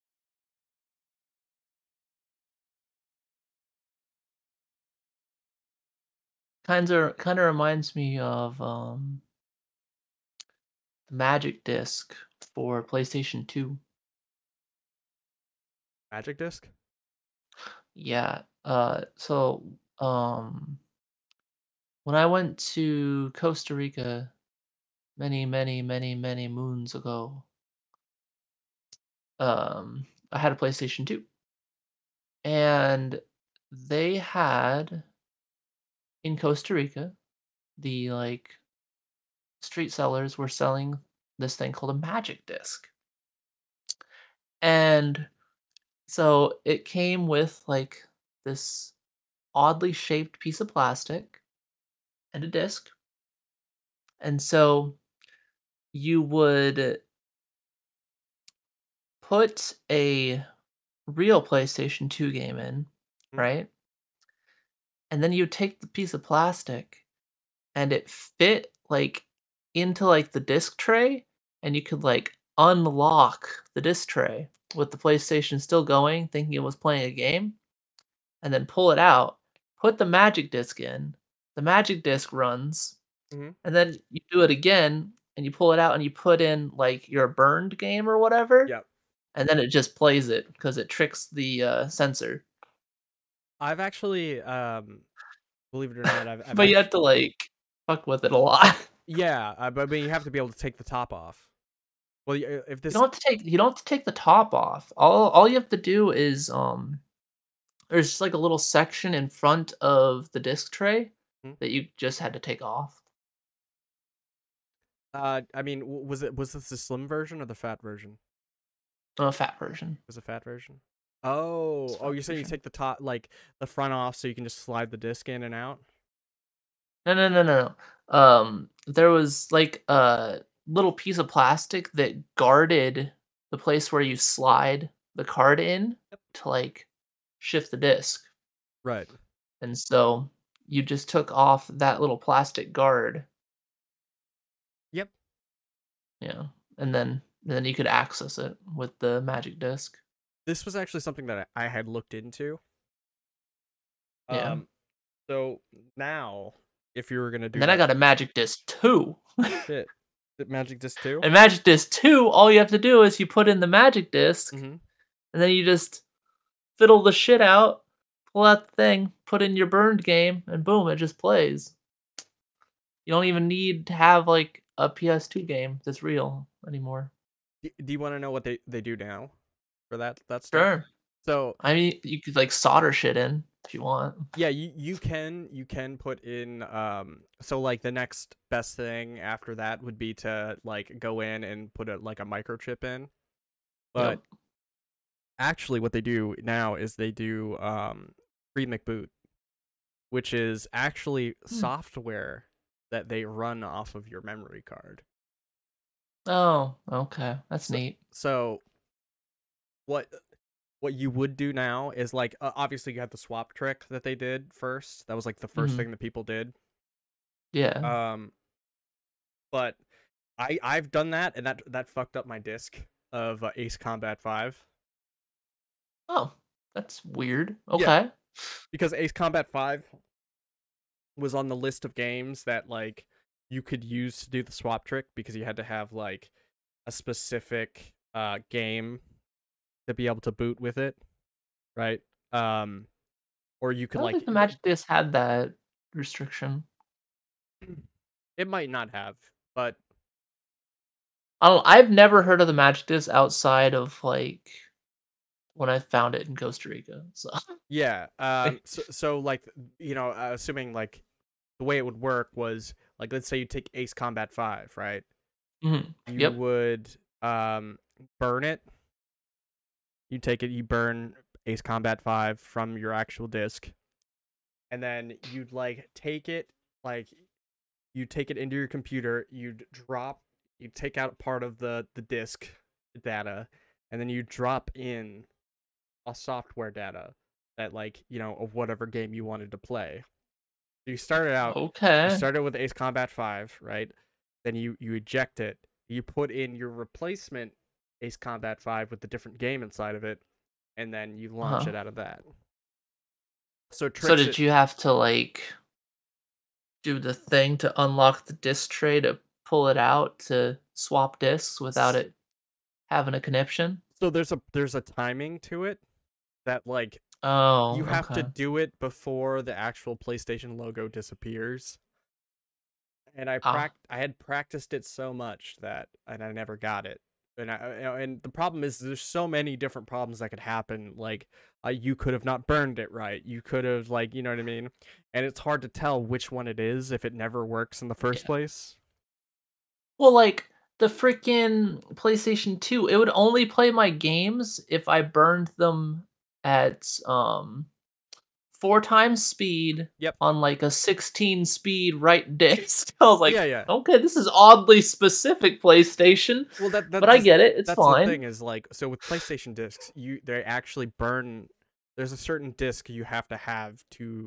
Kinda reminds me of the Magic Disc for PlayStation 2. Magic disc. Yeah. When I went to Costa Rica many, many, many, many moons ago, I had a PlayStation 2. And they had in Costa Rica, the like street sellers were selling this thing called a magic disc. And so it came with like this oddly shaped piece of plastic and a disc. And so you would put a real PlayStation 2 game in, Mm. right? And then you take the piece of plastic and it fit like into like the disc tray, and you could like unlock the disc tray with the PlayStation still going, thinking it was playing a game, and then pull it out, put the magic disc in, the magic disc runs, Mm-hmm. and then you do it again and you pull it out and you put in like your burned game or whatever, Yep. and then it just plays it because it tricks the sensor. I've actually, believe it or not, I've But you have actually, to like fuck with it a lot. yeah, but I mean, you have to be able to take the top off. Well, if You this, don't have to take the top off. All you have to do is there's just like a little section in front of the disc tray hmm? that you just had to take off. I mean, was this the slim version or the fat version? Fat version. Was it fat version? It's Oh, fat you're saying you version. take the top, like the front off, so you can just slide the disc in and out? No, no, no, no, no. There was like a little piece of plastic that guarded the place where you slide the card in Yep. to like shift the disc. Right. And so you just took off that little plastic guard Yeah, and then you could access it with the magic disc. This was actually something that I had looked into. Yeah, So now, if you were gonna and do then I that, got a magic disc 2. shit, the Magic Disc 2? And magic disc 2, all you have to do is you put in the magic disc, Mm-hmm. and then you just fiddle the shit out, pull out the thing, put in your burned game, and boom, it just plays. You don't even need to have like a PS2 game that's real anymore. Do you want to know what they do now for that stuff? Sure. So I mean, you could like solder shit in if you want. yeah, you can put in so like the next best thing after that would be to like go in and put a like a microchip in. But Yep. actually what they do now is they do free Mcboot, which is actually Hmm. software that they run off of your memory card. Oh, okay. That's So, neat. so what you would do now is like obviously you had the swap trick that they did first. That was like the first Mhm. thing that people did. Yeah. Um but I've done that and that fucked up my disc of Ace Combat 5. Oh, that's weird. Yeah, Okay. because Ace Combat 5 was on the list of games that like you could use to do the swap trick because you had to have like a specific game to be able to boot with it, right? Or you I could don't like think the magic disc had that restriction. it might not have, but I've never heard of the magic disc outside of like when I found it in Costa Rica. So yeah. So like assuming like the way it would work was like let's say you take Ace Combat 5, right? Mhm. You Yep. would burn it. You take it, you burn Ace Combat 5 from your actual disc, and then you'd like take it like you take it into your computer, you take out part of the disk data, and then you drop in a software data that like, of whatever game you wanted to play. So you Okay. started with Ace Combat 5, right? Then you eject it. You put in your replacement Ace Combat 5 with the different game inside of it, and then you launch Uh-huh. it out of that. So it So tricks did it. you have to like do the thing to unlock the disc tray to pull it out to swap discs without it having a conniption? So there's a timing to it that like you Oh, have to okay. do it before the actual PlayStation logo disappears. And Ah, I had practiced it so much that and I never got it. And and the problem is there's so many different problems that could happen. Like you could have not burned it right. You could have like you know what I mean. And it's hard to tell which one it is if it never works in the first yeah. place. Well, like the freaking PlayStation 2, it would only play my games if I burned them at 4 times speed Yep. on like a 16 speed right disc. I was Yeah, like, yeah. okay, this is oddly specific, PlayStation, Well, but I get it. It's that's the fine. thing is like so with PlayStation discs, they actually burn. There's a certain disc you have to have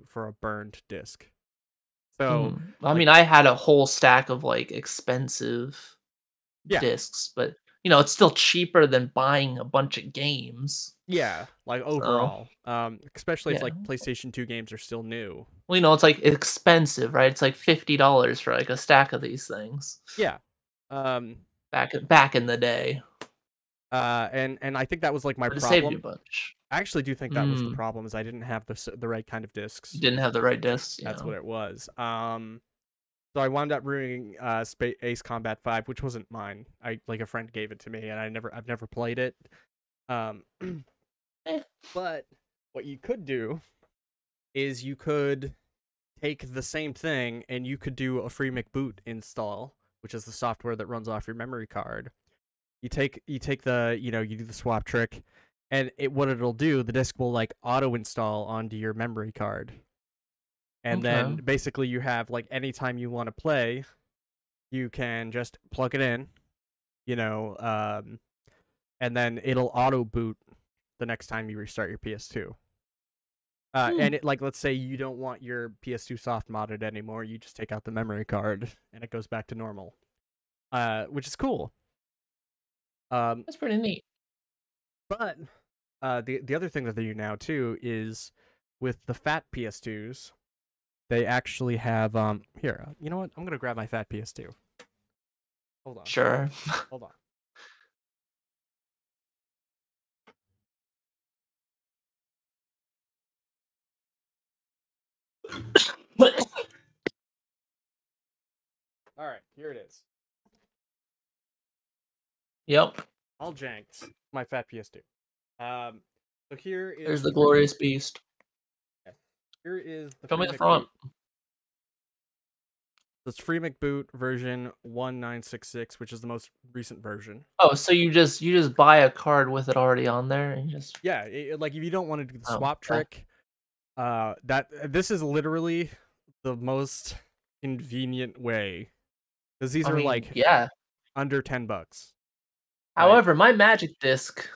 for a burned disc. So Mhm. I like mean, I had a whole stack of like expensive yeah, discs, but it's still cheaper than buying a bunch of games. yeah, like So, overall, especially if yeah. like PlayStation 2 games are still new. Well, it's like expensive, right? It's like $50 for like a stack of these things Yeah, um, back in the day. and I think that was like my But it saved you a problem. bunch. I actually do think that was the Mm. problem is I didn't have the right kind of You discs. didn't have the right discs, That's what it was. So I wound up ruining Ace Combat 5, which wasn't mine. I like a friend gave it to me, and I've never played it. Um, Eh. but what you could do is you could take the same thing and you could do a free Mcboot install, which is the software that runs off your memory card. You take the you do the swap trick, and what it'll do, the disk will like auto install onto your memory card. And then Okay. basically you have like anytime you want to play, you can just plug it in, you know, and then it'll auto boot the next time you restart your PS2. Hmm. And it like let's say you don't want your PS2 soft modded anymore, you just take out the memory card and it goes back to normal. Which is cool. That's pretty neat. But the other thing that they do now too is with the fat PS2s, they actually have here. You know what? I'm gonna grab my fat PS2. Hold on. Sure. Hold on. All right, here it is. Yep. All janked. My fat PS2. So here is There's the glorious beast. Here is the Show me free the front. Mcboot. This free Mcboot version 1966, which is the most recent version. Oh, so you just buy a card with it already on there and you just Yeah, like if you don't want to do the swap okay. trick, this is literally the most convenient way, because these are like yeah. under $10. Right? However, my Magic Disc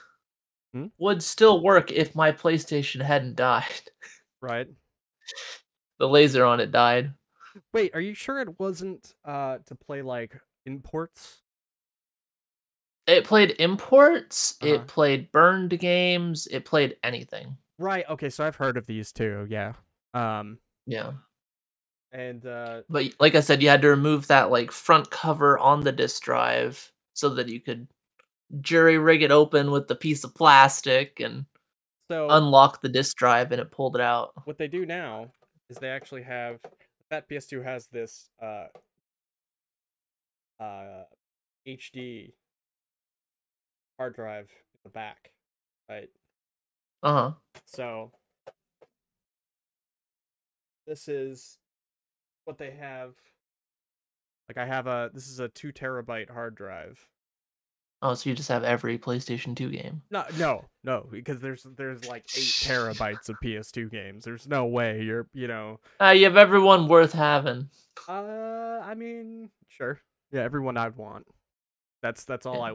Hmm? would still work if my PlayStation hadn't died. Right. The laser on it died. Wait, are you sure it wasn't to play like imports? It played imports, it played burned games, it played anything. Right, okay, so I've heard of these too, yeah. Yeah. And But like I said, you had to remove that like front cover on the disk drive so that you could jury rig it open with the piece of plastic and so unlock the disk drive, and it pulled it out. what they do now is they actually have that PS2 has this HD hard drive in the back, right? Uh-huh. So this is what they have. Like I have this is a 2 terabyte hard drive. Oh, so you just have every PlayStation 2 game. No, because there's like 8 terabytes of PS2 games. There's no way you're, You have everyone worth having. I mean, sure. Yeah, everyone I'd want. That's all I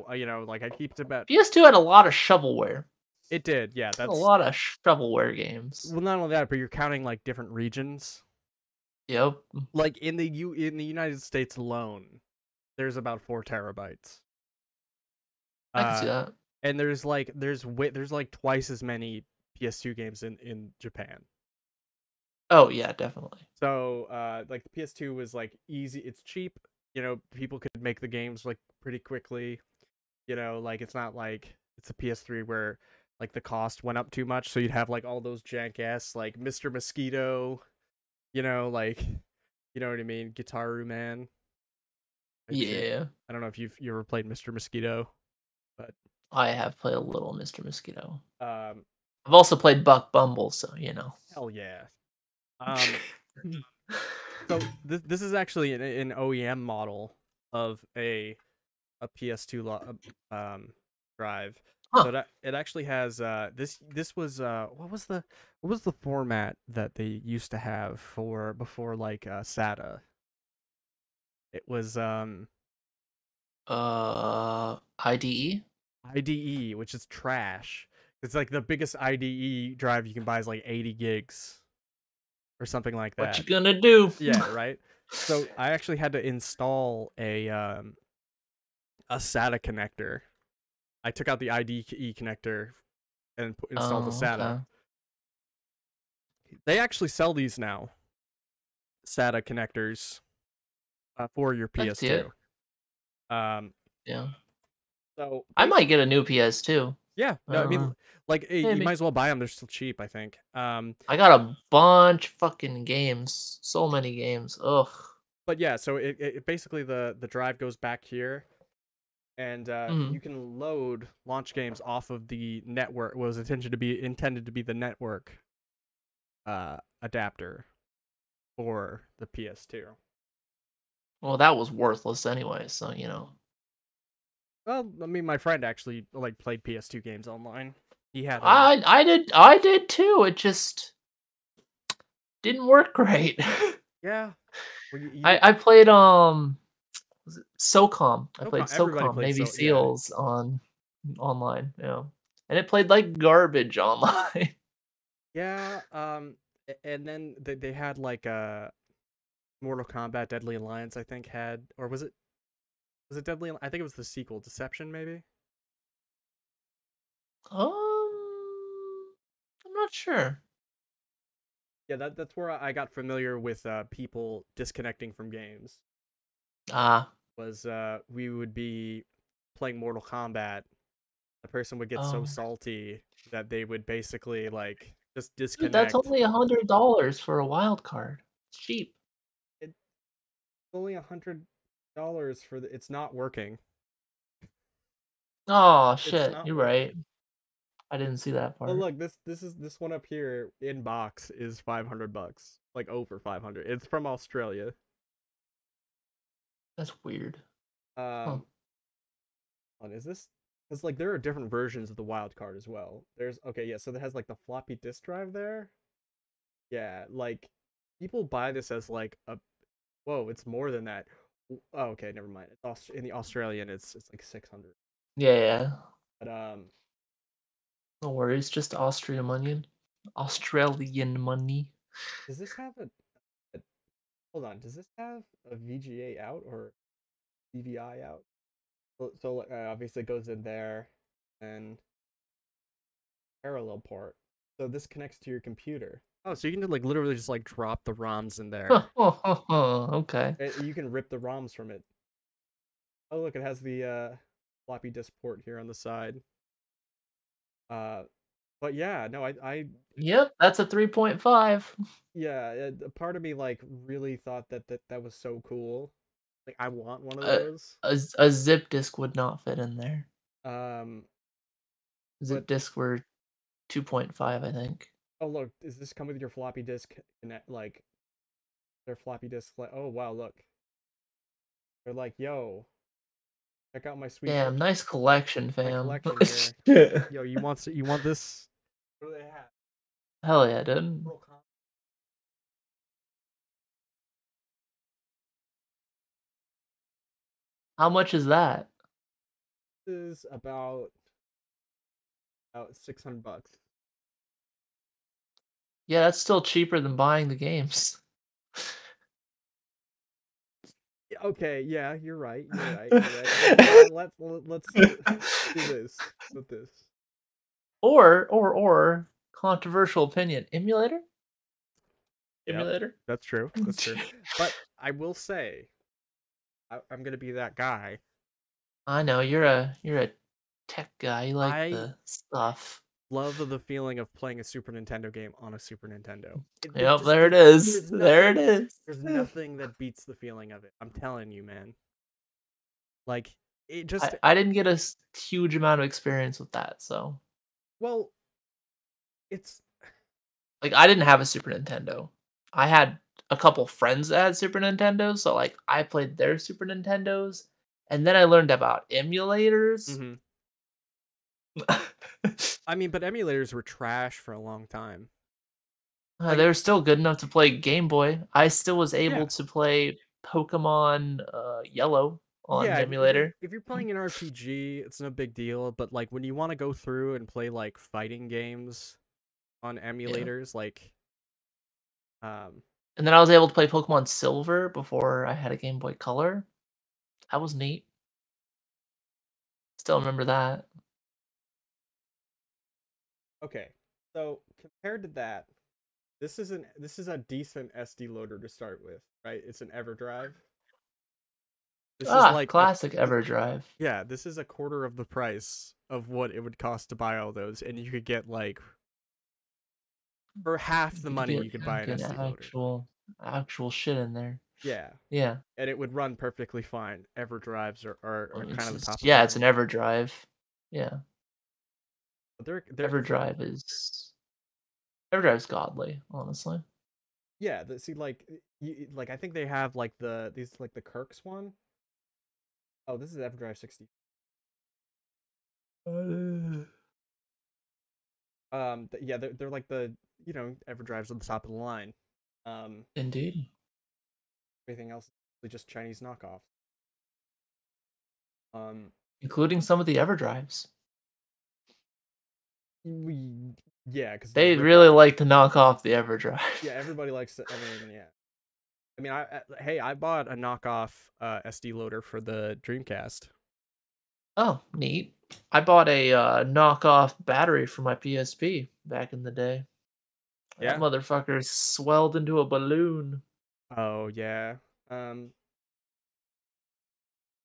like I keep it about. PS2 had a lot of shovelware. It did, yeah. That's a lot of shovelware games. Well, not only that, but you're counting like different regions. Yep. Like in the United States alone, there's about 4 terabytes. I can see that. And there's like twice as many PS2 games in Japan. Oh yeah, definitely. So like the PS2 was like easy, it's cheap, people could make the games like pretty quickly. Like it's not like it's a PS3 where like the cost went up too much, so you'd have like all those jank ass like Mr. Mosquito, like you know what I mean, Gitaru Man. Yeah. I don't know if you ever played Mr. Mosquito, but I have played a little Mr. Mosquito. I've also played Buck Bumble, so Hell yeah. So this is actually an OEM model of a PS2 drive. Huh. So it actually has this was what was the format that they used to have before like SATA? It was IDE? IDE, which is trash. It's like the biggest IDE drive you can buy is like 80 gigs or something like that. What you gonna do? Yeah, right. So I actually had to install a SATA connector. I took out the IDE connector and installed the SATA. Okay. They actually sell these now, SATA connectors, for your PS2. Yeah. So I might get a new PS2. Yeah, no, I mean, like you Maybe. might as well buy them. They're still cheap, I think. I got a bunch of fucking games. So many games. Ugh. But yeah, so it basically the drive goes back here, and you can launch games off of the network. Was intended to be the network adapter for the PS2. Well, that was worthless anyway, so Well, I mean, my friend actually like played PS2 games online. He had. I did too. It just didn't work great. Yeah. I played was it SOCOM? I played Everybody SOCOM played Navy SEALs online, and it played like garbage online. Yeah, and then they had like Mortal Kombat Deadly Alliance, I think or was it Deadly? I think it was the sequel, Deception maybe. I'm not sure. Yeah, that's where I got familiar with people disconnecting from games. Ah. Was we would be playing Mortal Kombat. The person would get so Oh. salty that they would basically like just Dude, that's disconnect. only $100 for a wild card. It's cheap. It's only $100 for the. It's not working. Oh It's shit, not you're right. working. I didn't see that Oh part. look, this one up here in box is $500, like over 500. It's from Australia. That's weird. Huh. Um, is this? Because like there are different versions of the wild card as well. There's okay, yeah. So that has like the floppy disk drive there. Yeah, like people buy this as like a. Whoa, it's more than that. Oh, okay, never mind. It's in the Australian. It's like 600. Yeah. But No worries, just Austrian money. Australian money. does this have a hold on? Does this have a VGA out or DVI out? So obviously it goes in there and parallel port. So this connects to your computer. Oh, so you can like literally just like drop the ROMs in there. Okay. You can rip the ROMs from it. Oh, look, it has the floppy disk port here on the side. But yeah, no, I Yep, that's a 3.5. yeah, a part of me like really thought that was so cool. Like I want one of A, those. a zip disk would not fit in there. Um, but Zip disk were 2.5, I think. oh look, does this come with your floppy disk connect like their floppy disk like oh wow, look. They're like, "Yo, check out my sweet Damn, nice collection, my fam. collection here. Yo, you want this? What do they have? Hell yeah, dude. How much is that? This is about $600. Yeah, that's still cheaper than buying the games. Yeah, okay, yeah, you're right. You're right. You're right. Let's do this. With this. Or controversial opinion. Emulator? Yep, Emulator? that's true. That's true. But I will say, I'm gonna be that guy. I know you're a tech guy. You like I the stuff. love the feeling of playing a Super Nintendo game on a Super Nintendo. Yep, there it is. There's There it nothing. is. There's nothing that beats the feeling of it. I'm telling you, man. Like it just I didn't get a huge amount of experience with that, so well, it's like I didn't have a Super Nintendo. I had a couple friends that had Super Nintendos, so like I played their Super Nintendos, and then I learned about emulators. mhm. I mean, but emulators were trash for a long time. They were still good enough to play Game Boy. I still was Yeah, able to play Pokemon Yellow on yeah. the emulator. If you're playing an RPG, it's no big deal. But like when you want to go through and play like fighting games on Yeah. emulators, like um, And then I was able to play Pokemon Silver before I had a Game Boy Color. That was neat. Still remember that. okay. So compared to that, this is a decent SD loader to start with, right? It's an EverDrive. This is like a Classic EverDrive. yeah, this is a quarter of the price of what it would cost to buy all those, and you could get like for half the money you could buy an Get SD loader. actual shit in there. Yeah, Yeah. and it would run perfectly fine. EverDrives are kind of the top of Yeah, my it's an mind. EverDrive. Yeah. But they're EverDrive's godly, honestly. yeah. See, like like I think they have like these like the Kirk's one. Oh, this is EverDrive 60. Yeah, they're like the EverDrives at the top of the line. Indeed. Everything else is just Chinese knockoffs. Including some of the EverDrives. We yeah, because They really like to knock off the EverDrive. yeah, everybody likes it. I mean, yeah. I mean, hey, I bought a knockoff SD loader for the Dreamcast. Oh, neat. I bought a knockoff battery for my PSP back in the day. That Yeah. motherfucker swelled into a balloon. Oh yeah. Um.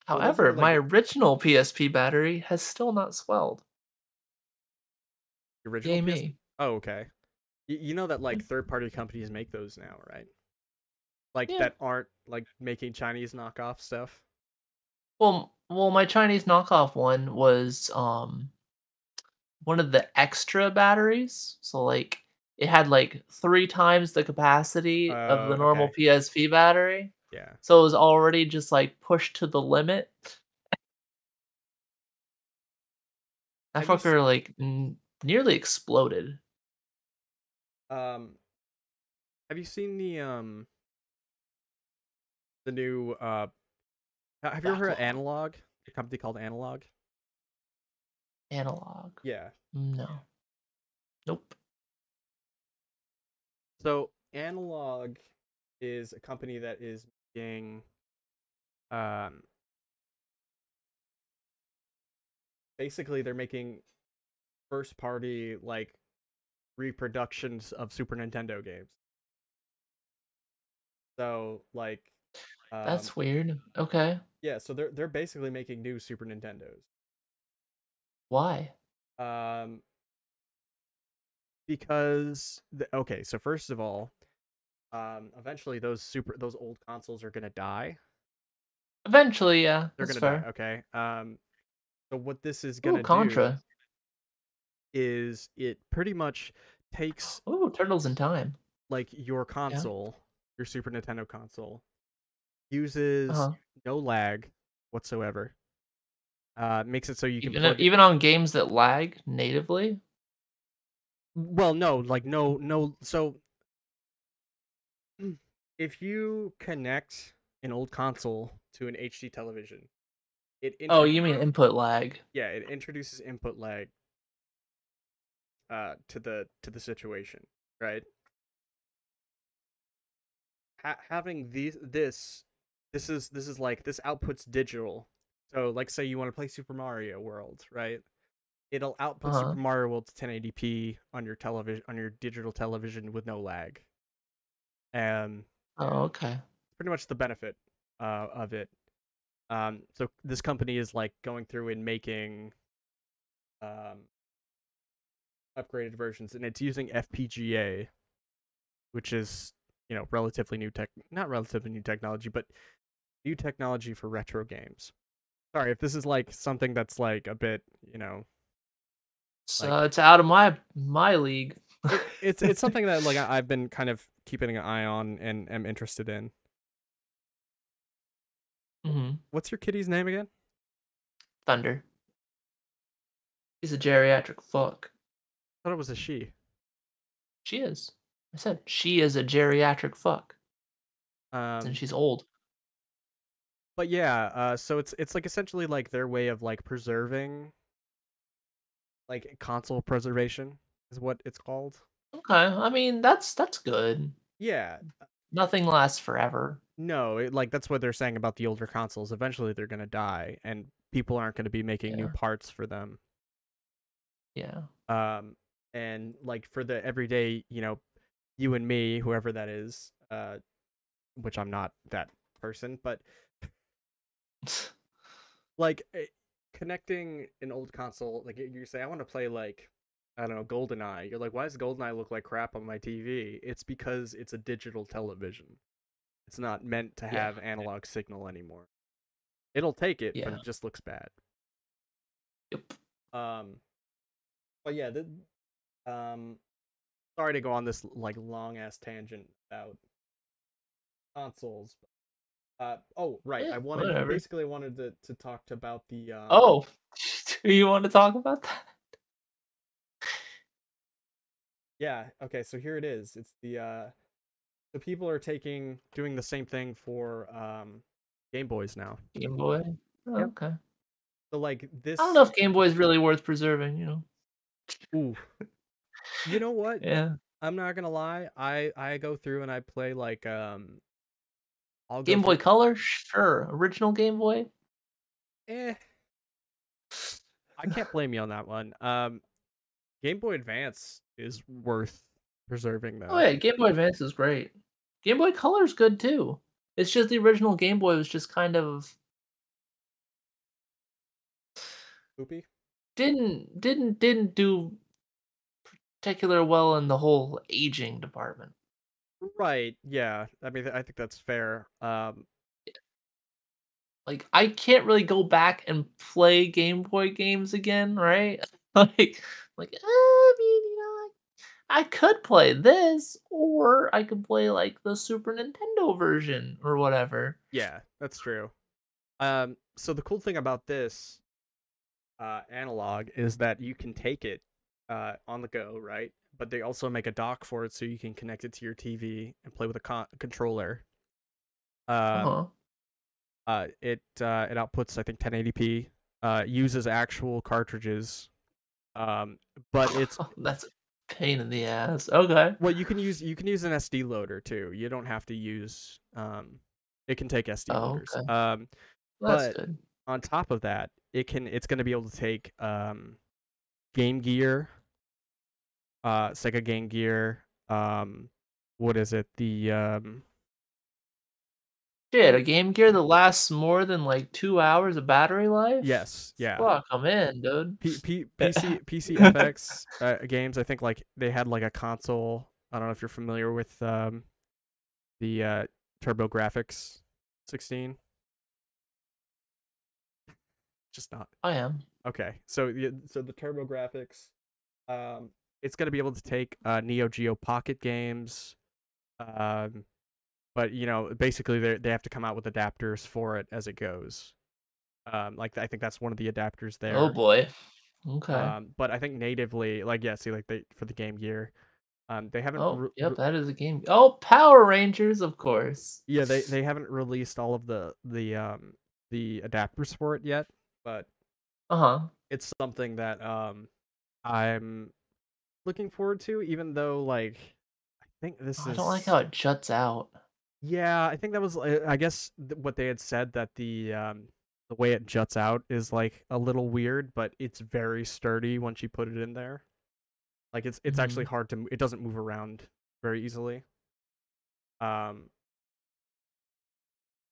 Well, those However, are my like original PSP battery has still not swelled. the original Yay PS. me. Oh, okay. You know that like third-party companies make those now, right? Like Yeah. that aren't like making Chinese knockoff stuff. Well, my Chinese knockoff one was one of the extra batteries. So like it had like 3 times the capacity of the normal Okay. PSP battery. Yeah. So it was already just like pushed to the limit. That Have you fucker like nearly exploded. um have you seen the new have you ever heard of Backlog. Analog? A company called Analog? Analog. Yeah. No. Nope. So Analog is a company that is making um basically they're making first party like reproductions of Super Nintendo games. So like That's weird. Okay. yeah, so they're basically making new Super Nintendos. Why? Um because okay, so first of all, eventually those old consoles are going to die. Eventually, yeah. They're That's going to die, fair. okay? So what this is going Ooh, to do Contra. is it pretty much takes Ooh, Turtles in Time. like your Yeah. console, your Super Nintendo console uses Uh-huh. no lag whatsoever. Makes it so you can Even plug it. even on games that lag natively? Well, no, like no. So if you connect an old console to an HD television, it Oh, you mean introduces input lag. yeah, it introduces input lag to the situation, right? Having this is like this outputs digital. So like say you want to play Super Mario World, right? It'll output Uh-huh. Super Mario World to 1080p on your television on your digital television with no lag. And Oh, okay. pretty much the benefit of it. So this company is like going through and making um, upgraded versions, and it's using FPGA, which is relatively new tech, not relatively new technology, but new technology for retro games. Sorry if this is like something that's like a bit, So like it's out of my league. it's something that like I've been kind of keeping an eye on and am interested in. Mhm. What's your kitty's name again? Thunder. He's a geriatric fuck. I thought it was a she. She is. I said she is a geriatric fuck. And Um, she's old. but yeah, so it's like essentially like their way of like preserving, like console preservation is what it's called. Okay. I mean, that's good. Yeah, Nothing lasts forever. no, like that's what they're saying about the older consoles. Eventually, they're gonna die, and people aren't gonna be making new Yeah. parts for them. Yeah. Um, and like for the everyday, you and me, whoever that is, which I'm not that person, but like connecting an old console, like you say, I want to play like I don't know, GoldenEye. You're like, why does GoldenEye look like crap on my TV? It's because it's a digital television. It's not meant to Yeah. have analog signal anymore. It'll take it, but Yeah. it just looks bad. Yep. Um, but yeah, um, sorry to go on this like long ass tangent about consoles. Oh right, Yeah. I wanted Whatever. basically I wanted to talk about the Oh, do you want to talk about that? yeah, okay, so here it is. It's the people are doing the same thing for Game Boys now. Game Boy. Oh, Yep. okay. So like I don't know this if Game Boy is really worth preserving. You know. ooh, you know what? Yeah. I'm not gonna lie. I go through and I play like I'll go Game Boy through Color, sure. Original Game Boy, eh I can't blame you on that one. Game Boy Advance is worth preserving Oh though. yeah, Game Boy Advance is great. Game Boy Color's good too. It's just the original Game Boy was just kind of Poopy. didn't do particular well in the whole aging department. Right. Yeah. I mean, I think that's fair. Like I can't really go back and play Game Boy games again, right? I mean, I could play this, or I could play like the Super Nintendo version or whatever. Yeah, that's true. So the cool thing about this analog is that you can take it on the go, right? But they also make a dock for it so you can connect it to your TV and play with a controller. Um, Uh-huh. it outputs I think 1080p. Uses actual cartridges. But it's That's a pain in the ass. Okay. well, you can use an SD loader too. You don't have to use it can take SD Oh, loaders. okay. That's But good. on top of that, it's going to be able to take Game Gear, Sega Game Gear, what is it? Shit, a Game Gear that lasts more than like 2 hours of battery life? Yes, yeah. Fuck, I'm in, dude. PC FX games, I think like they had like a console. I don't know if you're familiar with the TurboGrafx 16. Just not. I am. Okay. So the TurboGrafx it's going to be able to take Neo Geo Pocket games. But basically they have to come out with adapters for it as it goes. Like I think that's one of the adapters Oh there. boy. Okay. But I think natively, like see, like they for the Game Gear, they haven't. Oh, yep, that is a game. Oh, Power Rangers, of course. Yeah, they haven't released all of the adapters for it yet, but Uh-huh. it's something that I'm looking forward to. Even though like I think this Oh, I don't like is how it juts out. yeah, I think that was I guess what they had said that the way it juts out is like a little weird, but it's very sturdy once you put it in there. Like it's actually Mhm. hard to it doesn't move around very easily. Um,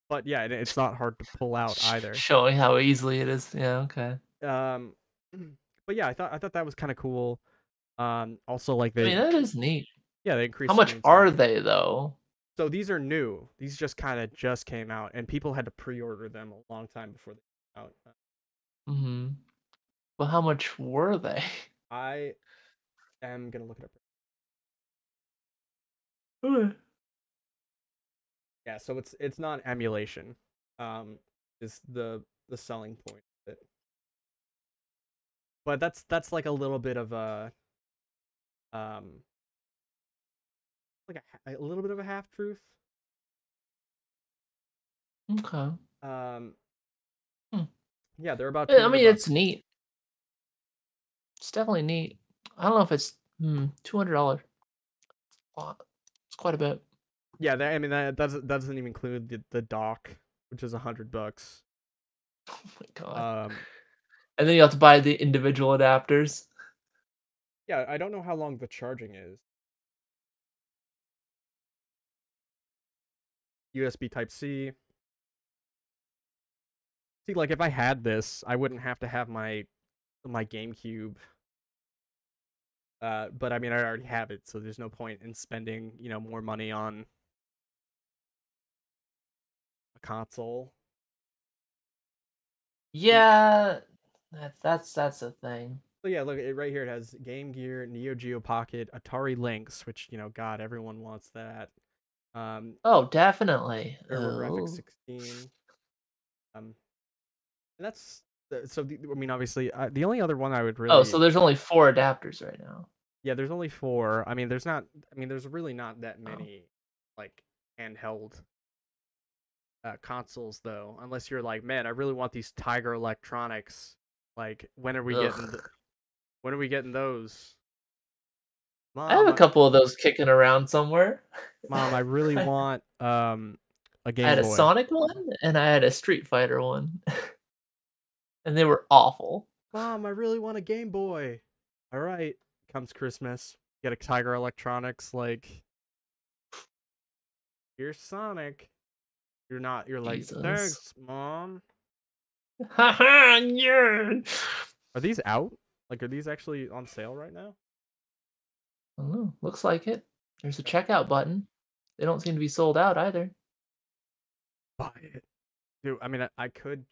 but yeah, it's not hard to pull out either. Showing how easily it is. Yeah, okay. Um, but yeah, I thought that was kind of cool. Also like I mean, that is neat. they How increased much screen are size. they though? So these are new. These just kind of just came out, and people had to pre-order them a long time before they came out. Mhm. Well, how much were they? I am gonna look it up. Okay. Yeah, so it's not emulation. Is the selling point of it. But that's like a little bit of a um like a little bit of a half truth. Okay. Um Hmm. yeah, they're about I 200 mean, it's bucks. neat. It's definitely neat. I don't know if it's $200. It's quite a bit. Yeah, I mean that doesn't even include the dock, which is 100 bucks. Oh my god. Um And then you have to buy the individual adapters. yeah, I don't know how long the charging is. USB Type C. See, like if I had this, I wouldn't have to have my GameCube. But I mean, I already have it, so there's no point in spending, more money on a console. Yeah, that's a thing. So yeah, look right here. It has Game Gear, Neo Geo Pocket, Atari Lynx, which God, everyone wants that. Oh, definitely. TurboGrafx Oh. 16. And that's so. I mean, obviously, the only other one I would Oh, really so there's only 4 adapters right now. yeah, there's only 4. I mean, there's not. I mean, there's really not that Oh. many like handheld consoles though, unless you're like, man, I really want these Tiger Electronics. Like, when are we getting? Ugh. When are we getting those? I have Mom, a couple of those kicking around somewhere. I really I want a had Game a Boy. Sonic one and I had a Street Fighter one. And they were awful. Mom, I really want a Game Boy. All right, comes Christmas. Get a Tiger Electronics, like, here's Sonic. You're like, Jesus. thanks, Mom. Haha, yeah. Are these out? Like, are these actually on sale right now? I don't know. Looks like it. There's a checkout button. They don't seem to be sold out either. Buy it. Dude, I mean, I could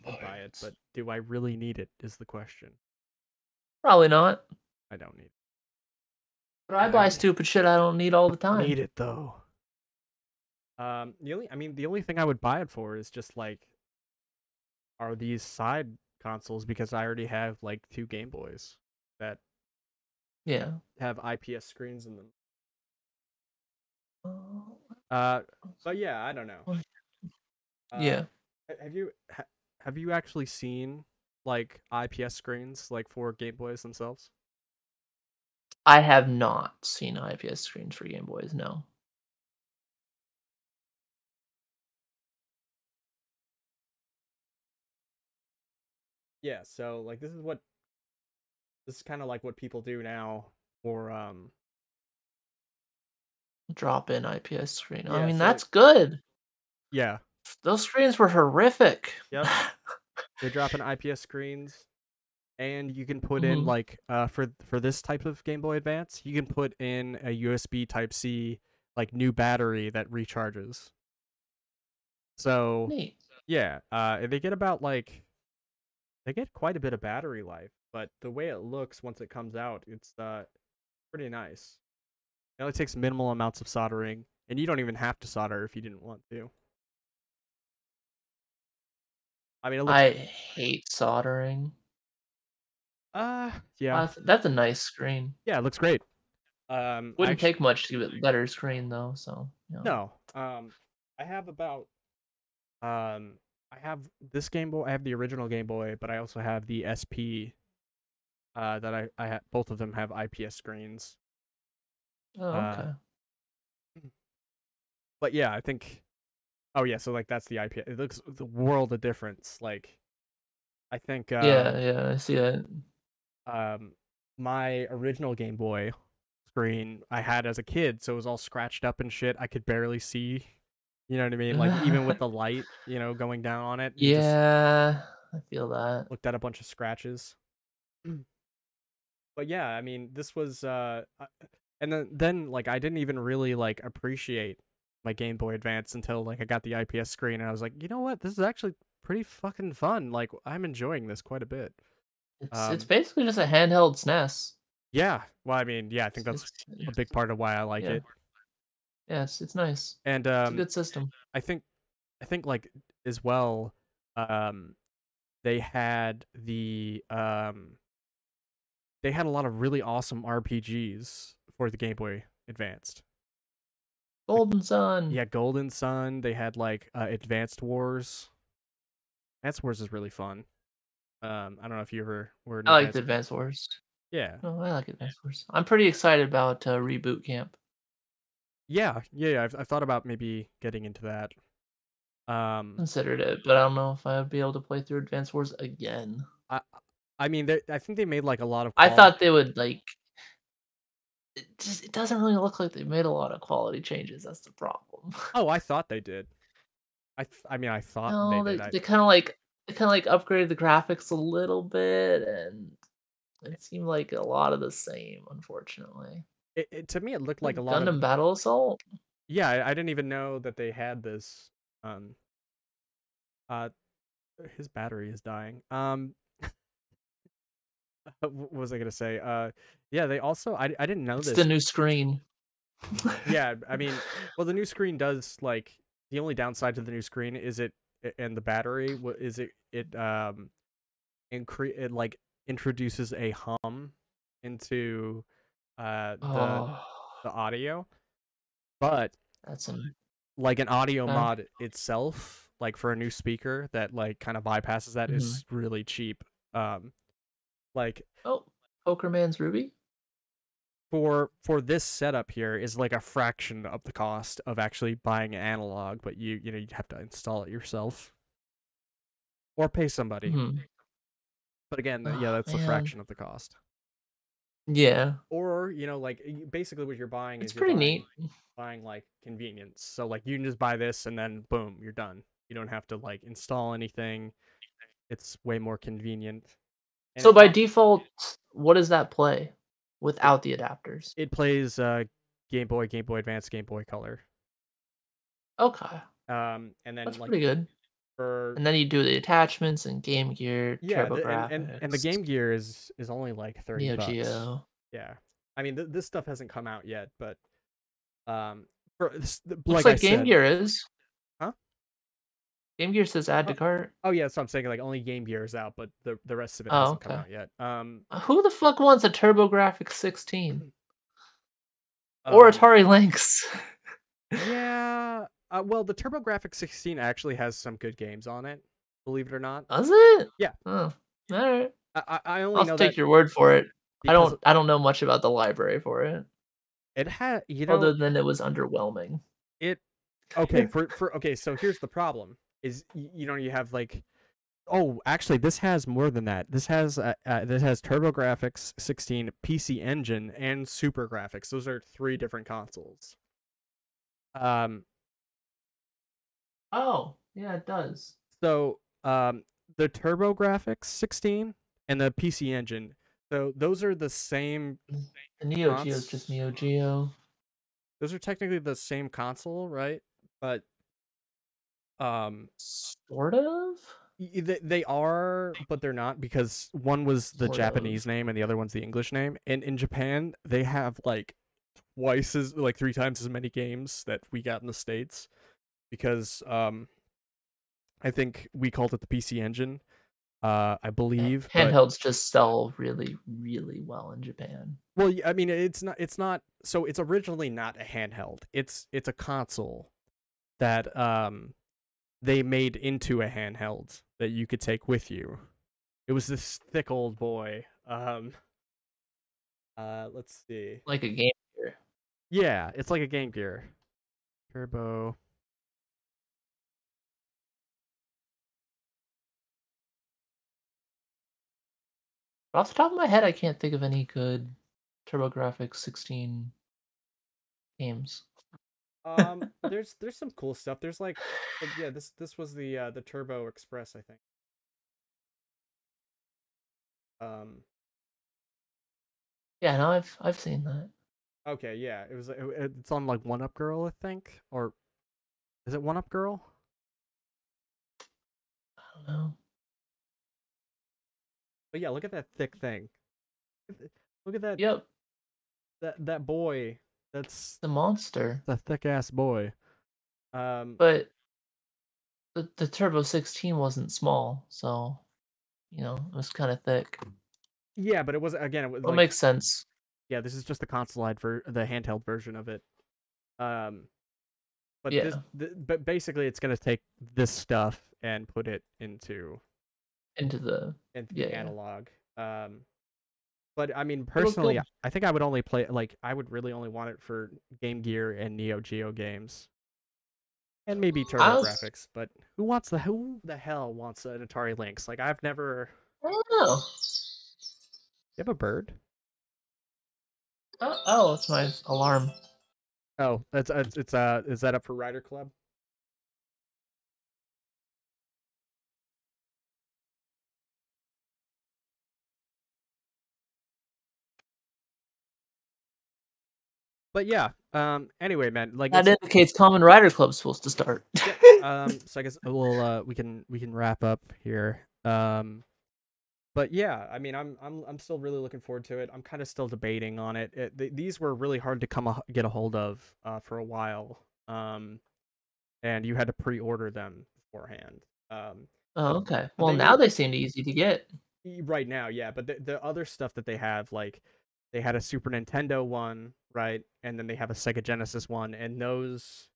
buy it, but do I really need it is the question. Probably not. I don't need it. But I buy stupid shit I don't need all the time. Need it, though. The only thing I would buy it for is just, like, are these side consoles, because I already have, like, 2 Game Boys that have IPS screens in them. But yeah, I don't know. Yeah. Have you actually seen, like, IPS screens, like, for Game Boys themselves? I have not seen IPS screens for Game Boys, no. Yeah, so, like, this is kind of like what people do now for Drop in IPS screen. I Yeah, mean, so, that's like, good. yeah. Those screens were horrific. Yep. They drop in IPS screens, and you can put in, Mhm. like, for this type of Game Boy Advance, you can put in a USB Type-C, like, new battery that recharges. So, Neat. yeah, they get quite a bit of battery life, but the way it looks once it comes out, it's pretty nice. It only takes minimal amounts of soldering, and you don't even have to solder if you didn't want to. I mean, it looks I hate soldering. yeah. That's a nice screen. Yeah, it looks great. Wouldn't take much to get a better screen though, so, you know. No. I have about I have this Game Boy, I have the original Game Boy, but I also have the SP that I have. Both of them have IPS screens. Oh, Uh okay. but yeah, I think oh yeah, so, like, that's the IPS. It looks the world of difference. Like, I think Yeah, I see it. um my original Game Boy screen I had as a kid, so it was all scratched up and shit. I could barely see. You know what I mean? Like, even with the light, going down on it, you just Yeah, I feel that. looked at a bunch of scratches. But yeah, I mean, this was and then like, I didn't even really, like, appreciate my Game Boy Advance until, like, I got the IPS screen, and I was like, you know what? This is actually pretty fucking fun. Like, I'm enjoying this quite a bit. It's basically just a handheld SNES. Yeah. Well, I mean, yeah, I think that's a big part of why I like Yeah. it. Yes, it's nice. And It's a good system. I think like, as well, they had they had a lot of really awesome RPGs for the Game Boy Advanced. Golden Sun. Yeah, Golden Sun. They had, like, Advanced Wars. Advanced Wars is really fun. I don't know if you ever were an I like Advanced. the Advance Wars. Yeah. Oh, I like Advance Wars. I'm pretty excited about Reboot Camp. Yeah. I've thought about maybe getting into that. Considered it, but I don't know if I'd be able to play through Advance Wars again. I mean, I think they made, like, a lot of I thought they would like. It doesn't really look like they made a lot of quality changes. That's the problem. Oh, I thought they did. I mean, I thought they No, did. they kind of like upgraded the graphics a little bit, and it seemed like a lot of the same. Unfortunately, To me, it looked like like a lot of. Gundam Battle Assault. Yeah, I didn't even know that they had this. Uh, his battery is dying. What was I gonna say? Yeah, they also. I didn't know It's this. the new screen. Yeah, I mean, well, the new screen does, like, the only downside to the new screen is and the battery is it, like, introduces a hum into the Oh, audio, but, that's an like, an audio okay. mod itself, like, for a new speaker that, like, kind of bypasses that, is really cheap. Like, Oh, Poker Man's Ruby. for this setup here is, like, a fraction of the cost of actually buying an analog, but you'd have to install it yourself or pay somebody. But again, yeah, Oh, that's a man. fraction of the cost. Yeah. Or, like basically what you're buying It's is you're pretty neat. buying like convenience. So like you can just buy this and then boom, you're done. You don't have to like install anything. It's way more convenient. And So by default, what does that play without the adapters? it plays Game Boy, Game Boy Advance, Game Boy Color. Okay. And then That's like pretty good. for And then you do the attachments and Game Gear, yeah, and the TurboGrafx, Game Gear is only like $30. Neo Geo. Yeah. I mean this stuff hasn't come out yet, but for Looks like I like Game said, Gear is. huh? Game Gear says add to cart. Oh yeah, so I'm saying like only Game Gear is out, but the rest of it Oh, hasn't come okay. out yet. Who the fuck wants a TurboGrafx 16 or um Atari Lynx? yeah, well the TurboGrafx 16 actually has some good games on it, believe it or not. Does it? Yeah. Oh, all right. I only I'll know take that your word for it. because I don't know much about the library for it, it had, other than it was underwhelming. it okay, okay, so here's the problem is you have like, oh, actually this has more than that. This has TurboGrafx 16, PC Engine, and Super Graphics. Those are 3 different consoles. Oh, yeah, it does. So the TurboGrafx 16 and the PC Engine, so those are the same. The Neo Geo is just Neo Geo. Those are technically the same console, right? But sort of. they are, but they're not, because one was the Sort Japanese of. name and the other one's the English name. And in Japan, they have like 3 times as many games that we got in the States, because I think we called it the PC Engine, I believe. Handhelds just sell really, really well in Japan. Well, I mean, it's not. So it's originally not a handheld. It's a console that they made into a handheld that you could take with you. It was this thick old boy. Let's see. Like a Game Gear. Yeah, it's like a Game Gear. Turbo. Off the top of my head, I can't think of any good TurboGrafx 16 games. There's some cool stuff. There's like, yeah, this was the Turbo Express, I think. Yeah, no, I've seen that. Okay, yeah, it's on like One Up Girl, I think, or is it One Up Girl? I don't know. But yeah, look at that thick thing. Look at that. Yep. That boy. That's the monster. the thick ass boy. But the Turbo 16 wasn't small, so it was kind of thick. Yeah, but it was, again, it was like, makes sense. Yeah, this is just the the handheld version of it. But yeah. But basically, it's gonna take this stuff and put it into the analog. But I mean, personally, I think I would only play, like, I would really only want it for Game Gear and Neo Geo games, and maybe TurboGrafx. But who the hell wants an Atari Lynx? Like, I've never. I don't know. You have a bird? Oh, it's my alarm. Oh, is that up for Rider Club? But yeah, anyway, man, like, that indicates Common Rider Club's supposed to start. Yeah, so I guess we can wrap up here. But yeah, I mean, I'm still really looking forward to it. I'm kind of still debating on it. These were really hard to get a hold of for a while. And you had to pre-order them beforehand. Oh, okay. Well, now they seem easy to get. Right now, yeah. But the other stuff that they have, like, they had a Super Nintendo one, right? And then they have a Sega Genesis one, and those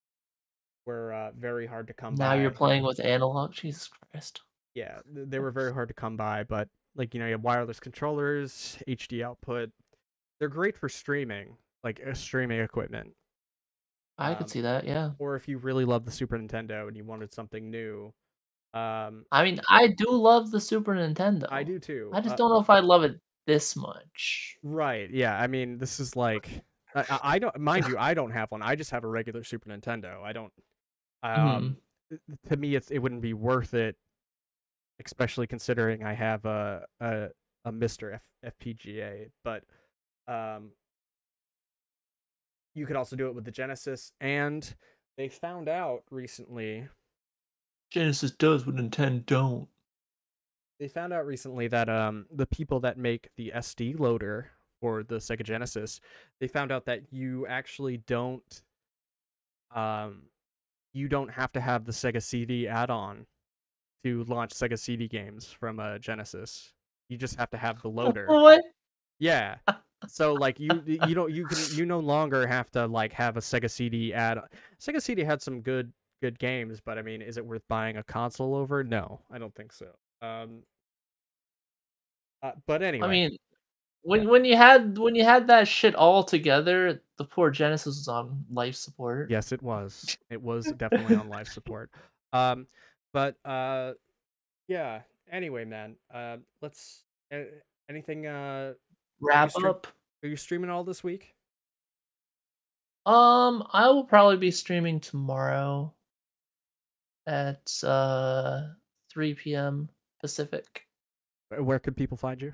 were very hard to come by. Now you're playing with analog? Jesus Christ. Yeah, they were very hard to come by, but, like, you have wireless controllers, HD output. They're great for streaming, like streaming equipment. I could see that, yeah. Or if you really love the Super Nintendo and you wanted something new, I mean, I do love the Super Nintendo. I do too. I just don't know if I love it this much. Right, yeah, I mean, this is like I don't mind you, I don't have one, I just have a regular Super Nintendo, I don't, Mhm. to me, it wouldn't be worth it, especially considering I have a Mr. FPGA, but, um, you could also do it with the Genesis, and they found out recently Genesis does what Nintendo don't. that the people that make the SD loader for the Sega Genesis, they found out that um you don't have to have the Sega CD add-on to launch Sega CD games from a Genesis. You just have to have the loader. What? Yeah. So like you no longer have to like have a Sega CD add. Sega CD had some good games, but I mean, is it worth buying a console over? No, I don't think so. Um, but I anyway, mean, yeah. when you had that shit all together, the poor Genesis was on life support. Yes, it was. It was definitely on life support. Um, but yeah. Anyway, man. Let's. Uh, anything? Are you Wrap stream? up. Are you streaming all this week? I will probably be streaming tomorrow at 3 p.m. Pacific. Where could people find you?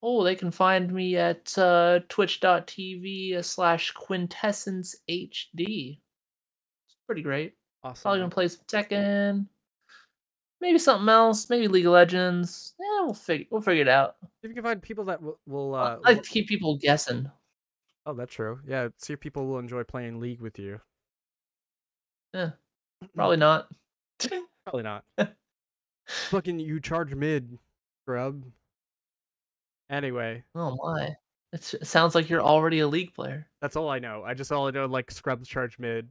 Oh, they can find me at twitch.tv/quintessencehd. It's pretty great. Awesome, Probably gonna man. play some Tekken, maybe something else, maybe League of Legends. Yeah, we'll figure it out. If you can find people that I like to keep people guessing. oh, that's true. Yeah, see if people will enjoy playing League with you. Yeah, probably not. Probably not. Fucking you charge mid, scrub. Anyway, Oh my. It sounds like you're already a League player. that's all I know. All I know like scrubs charge mid,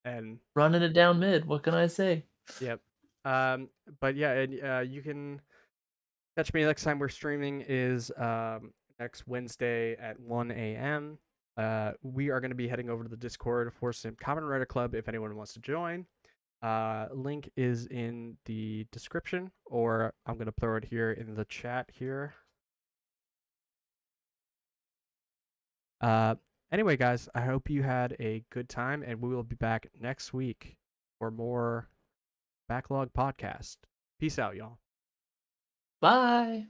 and Running it down mid. What can I say? yep. But yeah, and you can catch me next time we're streaming is next Wednesday at 1 a.m. We are going to be heading over to the Discord for some Common Writer Club if anyone wants to join. Link is in the description, or I'm going to throw it here in the chat here. Anyway, guys, I hope you had a good time, and we will be back next week for more Backlog Podcast. Peace out, y'all. Bye.